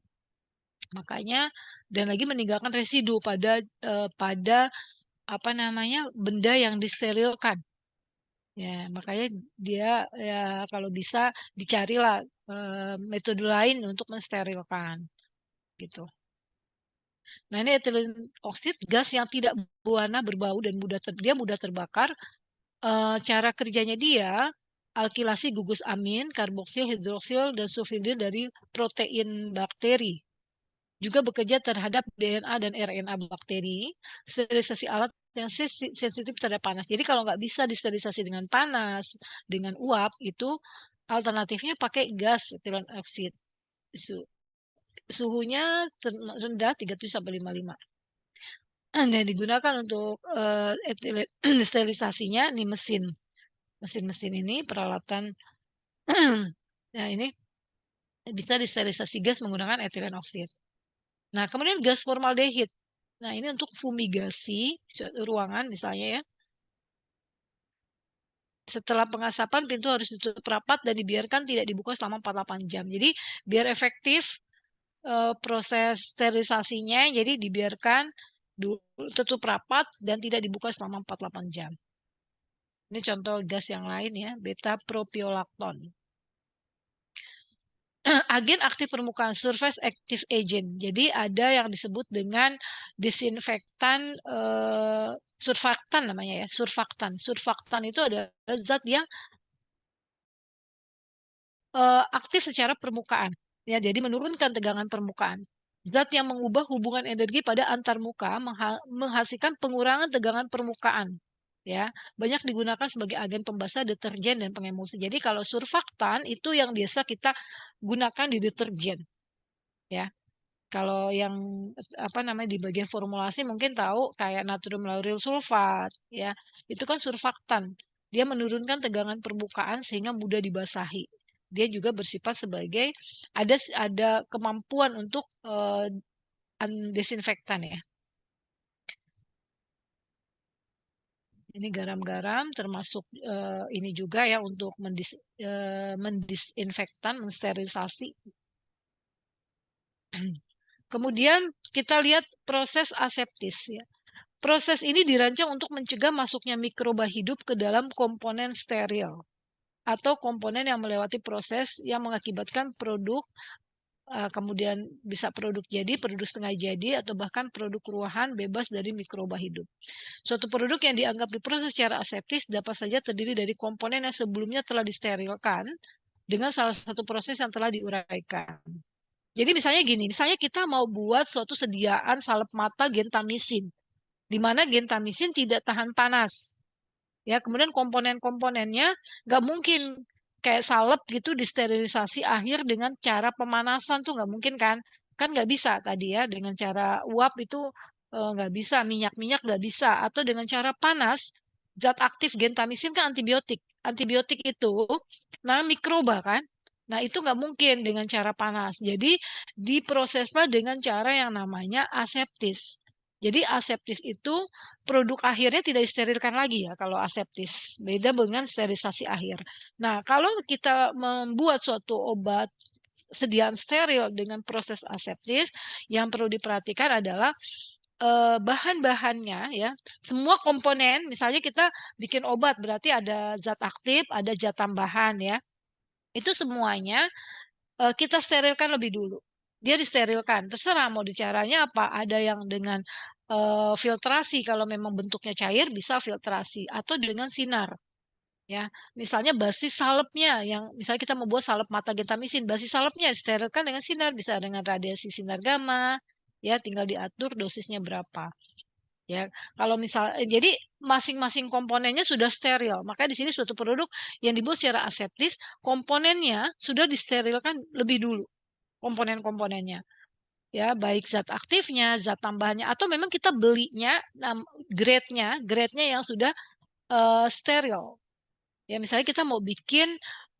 Makanya dan lagi meninggalkan residu pada apa namanya? Benda yang disterilkan. Ya, makanya dia ya kalau bisa dicarilah metode lain untuk mensterilkan gitu. Nah, ini etilen oksid gas yang tidak berwarna, berbau dan mudah terbakar. Cara kerjanya dia alkilasi gugus amin, karboksil, hidroksil dan sulfhidrid dari protein bakteri. Juga bekerja terhadap DNA dan RNA bakteri. Sterilisasi alat yang sensitif terhadap panas. Jadi kalau nggak bisa disterilisasi dengan panas, dengan uap, itu alternatifnya pakai gas etilen oksid. Suhunya rendah 37 sampai 55. Dan digunakan untuk sterilisasinya nih mesin ini peralatan nah ini bisa disterilisasi gas menggunakan etilen oksid. Nah, kemudian gas formaldehid. Nah, ini untuk fumigasi ruangan misalnya ya. Setelah pengasapan pintu harus ditutup rapat dan dibiarkan tidak dibuka selama 48 jam. Jadi biar efektif proses sterilisasinya, jadi dibiarkan tutup rapat dan tidak dibuka selama 48 jam. Ini contoh gas yang lain ya, beta propiolakton. Agen aktif permukaan, surface active agent. Jadi ada yang disebut dengan disinfektan surfaktan namanya ya, surfaktan. Surfaktan itu adalah zat yang aktif secara permukaan. Ya, jadi menurunkan tegangan permukaan. Zat yang mengubah hubungan energi pada antarmuka menghasilkan pengurangan tegangan permukaan. Ya, banyak digunakan sebagai agen pembasah, deterjen dan pengemulsi. Jadi kalau surfaktan itu yang biasa kita gunakan di deterjen. Ya. Kalau yang apa namanya di bagian formulasi mungkin tahu kayak natrium lauryl sulfat ya. Itu kan surfaktan. Dia menurunkan tegangan permukaan sehingga mudah dibasahi. Dia juga bersifat sebagai ada kemampuan untuk desinfektan ya. Ini garam-garam termasuk ini juga ya untuk mendisinfektan, mensterilisasi. Kemudian kita lihat proses aseptis ya. Proses ini dirancang untuk mencegah masuknya mikroba hidup ke dalam komponen steril atau komponen yang melewati proses yang mengakibatkan produk kemudian bisa produk jadi, produk setengah jadi, atau bahkan produk ruahan bebas dari mikroba hidup. Suatu produk yang dianggap diproses secara aseptis dapat saja terdiri dari komponen yang sebelumnya telah disterilkan dengan salah satu proses yang telah diuraikan. Jadi misalnya gini, misalnya kita mau buat suatu sediaan salep mata gentamisin, di mana gentamisin tidak tahan panas. Ya, kemudian komponen-komponennya nggak mungkin kayak salep gitu disterilisasi akhir dengan cara pemanasan tuh nggak mungkin kan nggak bisa tadi ya dengan cara uap itu nggak bisa, minyak nggak bisa, atau dengan cara panas. Zat aktif gentamisin kan antibiotik itu nah mikroba kan, nah itu nggak mungkin dengan cara panas, jadi diproseslah dengan cara yang namanya aseptis. Jadi aseptis itu produk akhirnya tidak disterilkan lagi ya kalau aseptis. Beda dengan sterilisasi akhir. Nah, kalau kita membuat suatu obat sediaan steril dengan proses aseptis, yang perlu diperhatikan adalah bahan-bahannya ya. Semua komponen, misalnya kita bikin obat berarti ada zat aktif, ada zat tambahan ya. Itu semuanya kita sterilkan lebih dulu. Dia disterilkan, terserah mau dicaranya apa. Ada yang dengan filtrasi kalau memang bentuknya cair bisa filtrasi atau dengan sinar. Ya, misalnya basis salepnya yang misalnya kita membuat salep mata gentamisin, basis salepnya disterilkan dengan sinar, bisa dengan radiasi sinar gamma, ya tinggal diatur dosisnya berapa. Ya, kalau jadi masing-masing komponennya sudah steril. Makanya di sini suatu produk yang dibuat secara aseptis, komponennya sudah disterilkan lebih dulu, komponen-komponennya. Ya, baik zat aktifnya, zat tambahannya, atau memang kita belinya grade-nya yang sudah steril. Ya, misalnya kita mau bikin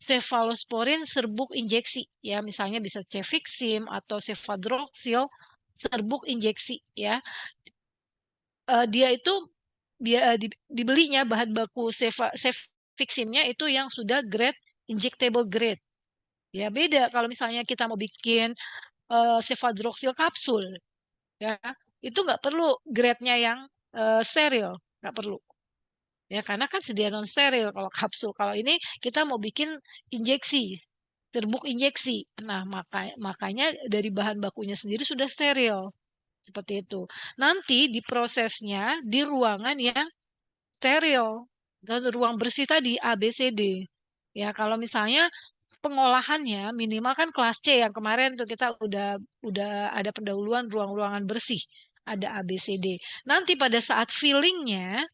cefalosporin serbuk injeksi, ya misalnya bisa cefixim atau cefadroxil serbuk injeksi, ya. Dia itu dibelinya bahan baku cefiximnya itu yang sudah grade injectable grade. Ya beda kalau misalnya kita mau bikin cefadroxil kapsul, ya itu nggak perlu grade-nya yang steril, nggak perlu. Ya karena kan sedia non steril kalau kapsul. Kalau ini kita mau bikin injeksi, serbuk injeksi. Nah makanya dari bahan bakunya sendiri sudah steril. Seperti itu. Nanti diprosesnya di ruangan yang steril dan ruang bersih tadi ABCD. Ya, kalau misalnya pengolahannya minimal kan kelas C yang kemarin tuh kita udah ada pendahuluan ruang-ruangan bersih, ada ABCD. Nanti pada saat fillingnya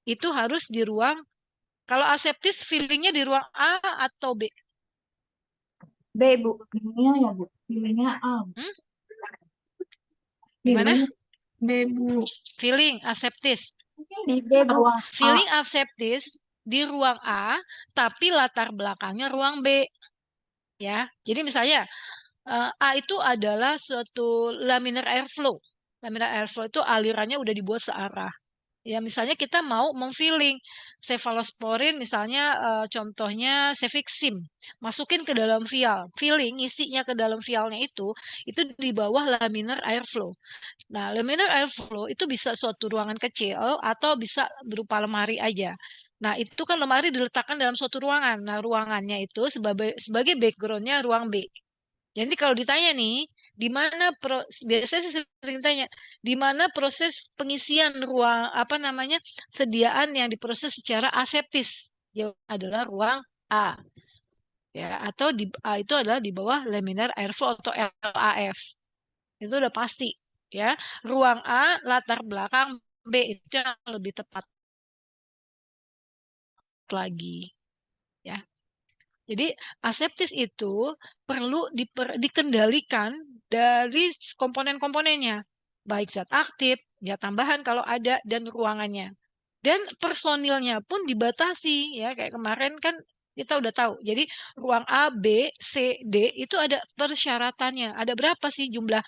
itu harus di ruang, kalau aseptis fillingnya di ruang A atau B? B, Bu. Fillingnya ya, Bu. Fillingnya A. Gimana? B, Bu. Filling aseptis. Di B, Bu. Filling aseptis di ruang A, tapi latar belakangnya ruang B. Ya, jadi misalnya A itu adalah suatu laminar airflow. Laminar airflow itu alirannya udah dibuat searah. Ya, misalnya kita mau memfilling cefalosporin, misalnya contohnya cefixim, masukin ke dalam vial, filling isinya ke dalam vialnya itu di bawah laminar airflow. Nah, laminar airflow itu bisa suatu ruangan kecil atau bisa berupa lemari aja. Nah, itu kan lemari diletakkan dalam suatu ruangan. Nah, ruangannya itu sebagai background-nya ruang B. Jadi kalau ditanya nih, di mana biasanya saya sering tanya, di mana proses pengisian ruang sediaan yang diproses secara aseptis? Ya adalah ruang A. Ya, atau A itu adalah di bawah laminar airflow atau LAF. Itu udah pasti, ya. Ruang A latar belakang B itu yang lebih tepat lagi, ya. Jadi aseptis itu perlu dikendalikan dari komponen-komponennya, baik zat aktif, zat tambahan kalau ada, dan ruangannya. Dan personilnya pun dibatasi, ya kayak kemarin kan kita udah tahu. Jadi ruang A, B, C, D itu ada persyaratannya. Ada berapa sih jumlah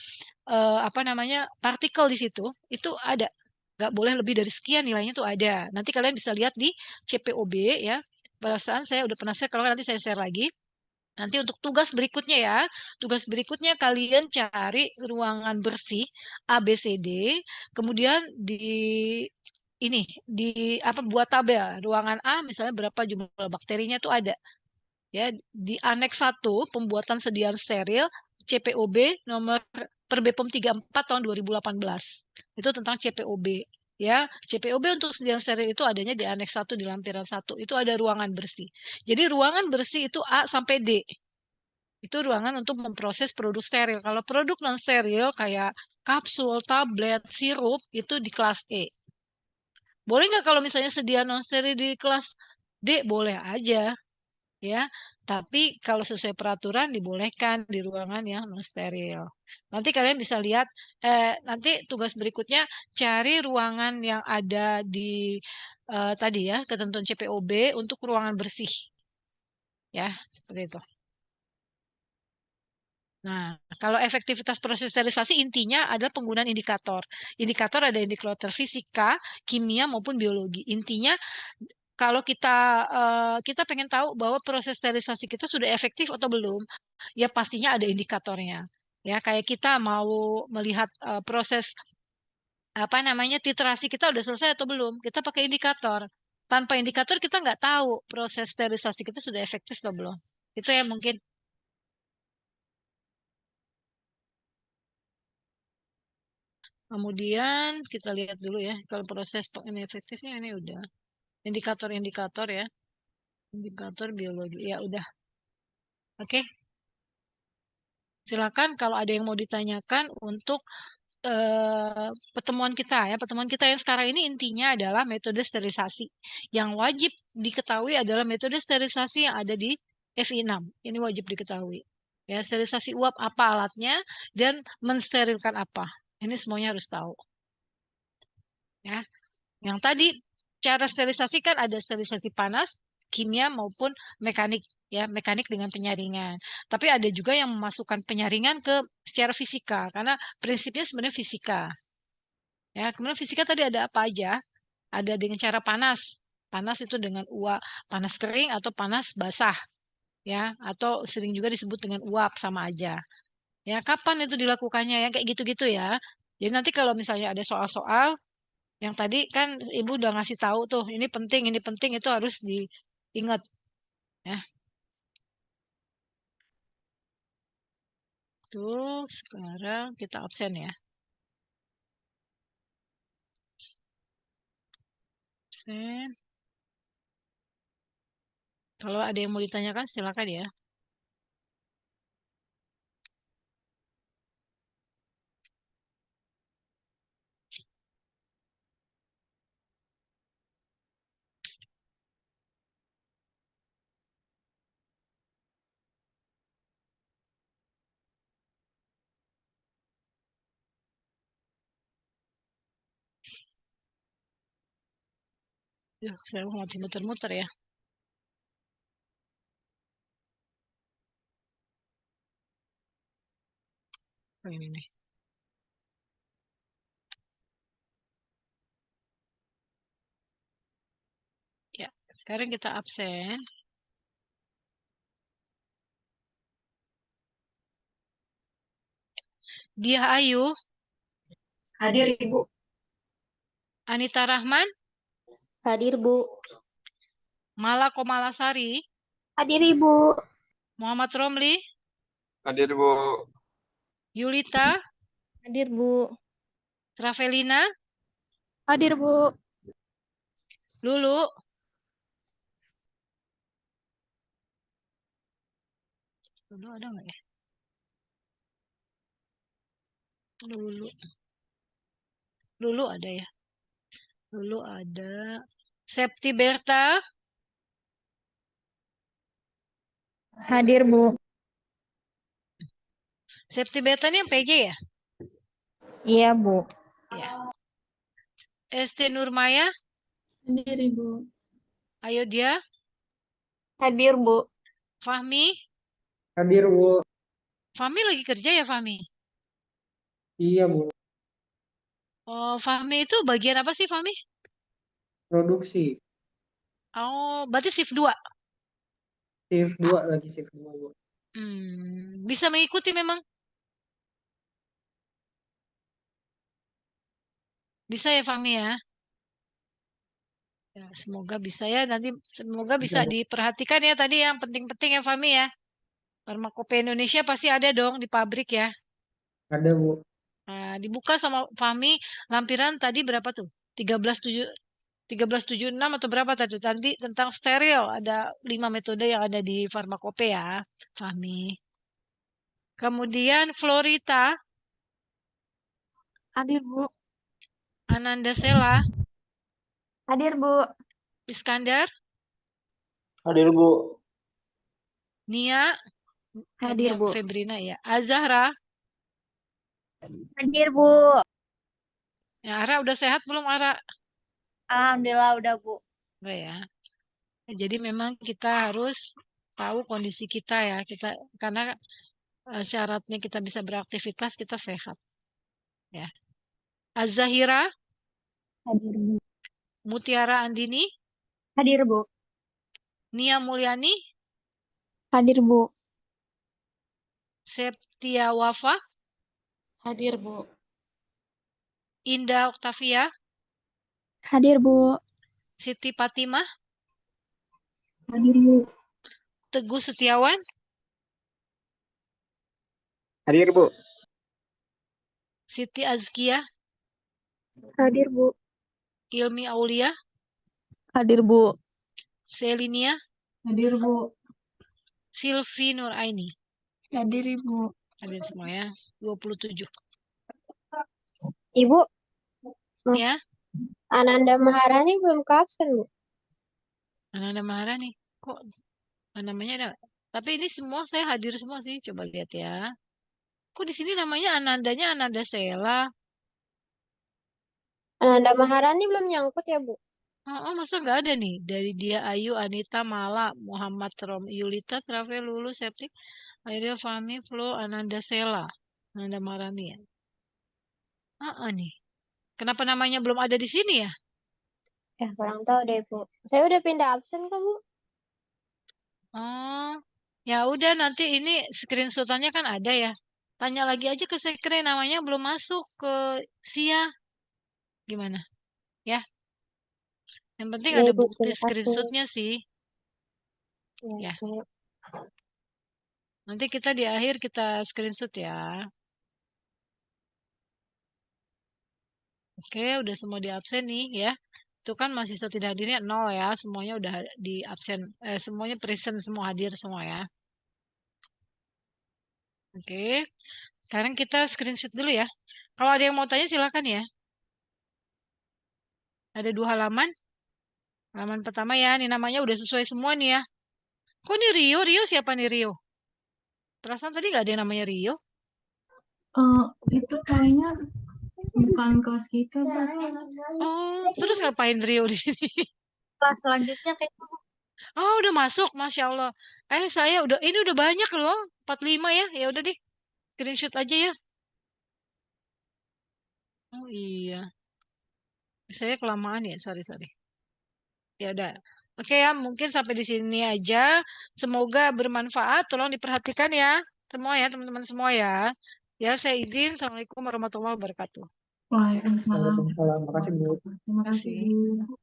partikel di situ? Itu ada. Nggak boleh lebih dari sekian, nilainya tuh ada. Nanti kalian bisa lihat di CPOB, ya. Perasaan saya udah pernah share, kalau nanti saya share lagi. Nanti untuk tugas berikutnya ya, tugas berikutnya kalian cari ruangan bersih ABCD, kemudian buat tabel ruangan A misalnya berapa jumlah bakterinya tuh ada. Ya, di aneks 1 pembuatan sediaan steril CPOB nomor Perbepom 34 tahun 2018. Itu tentang CPOB. Ya, CPOB untuk sediaan steril itu adanya di aneks 1 di lampiran 1. Itu ada ruangan bersih. Jadi ruangan bersih itu A sampai D. Itu ruangan untuk memproses produk steril. Kalau produk non steril kayak kapsul, tablet, sirup itu di kelas E. Boleh nggak kalau misalnya sedia non steril di kelas D? Boleh aja, ya. Tapi kalau sesuai peraturan dibolehkan di ruangan yang non steril. Nanti kalian bisa lihat, nanti tugas berikutnya cari ruangan yang ada di tadi ya, ketentuan CPOB untuk ruangan bersih. Ya, seperti itu. Nah, kalau efektivitas proses sterilisasi intinya adalah penggunaan indikator. Indikator ada indikator fisika, kimia maupun biologi. Intinya kalau kita pengen tahu bahwa proses sterilisasi kita sudah efektif atau belum, ya pastinya ada indikatornya. Ya, kayak kita mau melihat proses titrasi kita udah selesai atau belum, kita pakai indikator. Tanpa indikator kita nggak tahu proses sterilisasi kita sudah efektif atau belum. Itu ya mungkin. Kemudian kita lihat dulu ya, kalau proses ini efektifnya ini udah. Indikator-indikator ya. Indikator biologi. Ya udah. Oke. Silakan kalau ada yang mau ditanyakan untuk pertemuan kita ya. Pertemuan kita yang sekarang ini intinya adalah metode sterilisasi. Yang wajib diketahui adalah metode sterilisasi yang ada di FI6. Ini wajib diketahui. Ya, sterilisasi uap apa alatnya dan mensterilkan apa. Ini semuanya harus tahu. Ya. Yang tadi cara sterilisasi kan ada sterilisasi panas, kimia maupun mekanik ya, mekanik dengan penyaringan. Tapi ada juga yang memasukkan penyaringan ke secara fisika karena prinsipnya sebenarnya fisika. Ya, kemudian fisika tadi ada apa aja? Ada dengan cara panas. Panas itu dengan uap, panas kering atau panas basah. Ya, atau sering juga disebut dengan uap sama aja. Ya, kapan itu dilakukannya ya kayak gitu-gitu ya. Jadi nanti kalau misalnya ada soal-soal yang tadi kan Ibu udah ngasih tahu tuh, ini penting itu harus diingat ya. Tuh, sekarang kita absen ya. Absen. Kalau ada yang mau ditanyakan silakan ya. Saya mau muter-muter ya. Oh, ini nih. Ya, sekarang kita absen. Dia Ayu. Hadir, Ibu. Anita Rahman. Hadir, Bu. Mala Komalasari. Hadir, Ibu. Muhammad Romli. Hadir, Bu. Yulita. Hadir, Bu. Ravelina. Hadir, Bu. Lulu. Lulu ada nggak ya? Lulu ada ya? Lulu ada. Septi Berta. Hadir, Bu. Septi Berta ini yang PJ ya? Iya, Bu. Ya. ST Nurmaya. Hadir, Ibu. Ayo dia. Hadir, Bu. Fahmi. Hadir, Bu. Fahmi lagi kerja ya, Fahmi? Iya, Bu. Oh, Fahmi itu bagian apa sih, Fahmi? Produksi. Oh, berarti shift 2. Shift 2 lagi, shift 2, Bu. Bisa mengikuti memang? Bisa ya, Fahmi ya? Ya, semoga bisa ya. Nanti semoga bisa Bu. diperhatikan ya tadi yang penting-penting ya, Fahmi ya. Farmakope Indonesia pasti ada dong di pabrik ya. Ada, Bu. Nah, dibuka sama Fahmi lampiran tadi berapa tuh? 1376 atau berapa tadi? Tadi tentang steril. Ada 5 metode yang ada di Farmakope ya, Fahmi. Kemudian Florita. Hadir, Bu. Ananda Sela. Hadir, Bu. Iskandar. Hadir, Bu. Nia. Hadir, Nia Bu. Febrina ya. Azahra. Hadir, Bu. Ya, Ara udah sehat belum, Ara? Alhamdulillah udah, Bu. Enggak ya. Jadi memang kita harus tahu kondisi kita ya. Karena syaratnya kita bisa beraktivitas, kita sehat. Ya. Azahira. Hadir, Bu. Mutiara Andini. Hadir, Bu. Nia Mulyani. Hadir, Bu. Septia Wafa. Hadir, Bu. Indah Oktavia. Hadir, Bu. Siti Fatimah. Hadir, Bu. Teguh Setiawan. Hadir, Bu. Siti Azkia. Hadir, Bu. Ilmi Aulia. Hadir, Bu. Selinia. Hadir, Bu. Silvi Nuraini. Hadir, Ibu. Hadir semua ya. 27. Ibu, Ya, Ananda Maharani belum ke absen, Bu. Ananda Maharani. Kok namanya ada? Tapi ini semua saya hadir semua sih. Coba lihat ya. Kok di sini namanya Anandanya Ananda Sela? Ananda Maharani belum nyangkut ya, Bu? Oh, masa nggak ada nih? Dari dia Ayu, Anita, Mala, Muhammad Rom, Yulita, Travel, Lulu, Septi, Aida, Fani, Flo, Ananda Sela. Ananda Maharani ya. Nih. Kenapa namanya belum ada di sini ya? Ya, kurang tahu deh, Bu. Saya udah pindah absen kok, Bu. Oh, ya udah nanti ini screenshotannya kan ada ya. Tanya lagi aja ke sekre namanya belum masuk ke Sia. Gimana? Ya, yang penting Ya, ada Ibu, bukti terima kasih. screenshotnya sih. Ya, Bu. nanti kita di akhir kita screenshot ya. Oke, udah semua di absen nih ya. Itu kan mahasiswa tidak hadirnya 0 ya. Semuanya udah di absen. Semuanya present, semua hadir semua ya. Oke, sekarang kita screenshot dulu ya. Kalau ada yang mau tanya silakan ya. Ada 2 halaman. Halaman pertama ya, ini namanya udah sesuai semua nih ya. Kok nih Rio? Rio siapa nih Rio? Perasaan tadi gak ada yang namanya Rio? Itu kayaknya bukan kelas kita, Bu. Oh, terus ngapain Rio di sini? Kelas selanjutnya kayak Oh, udah masuk, Masya Allah. Saya ini udah banyak loh, 45 ya. Ya udah deh, screenshot aja ya. Oh iya, saya kelamaan ya, sorry. Ya udah. Oke ya, mungkin sampai di sini aja. Semoga bermanfaat. Tolong diperhatikan ya, semua ya, teman-teman semua ya. Ya, saya izin. Assalamualaikum warahmatullahi wabarakatuh. Waalaikumsalam. Waalaikumsalam. Makasih, Bu. Terima kasih, Bu.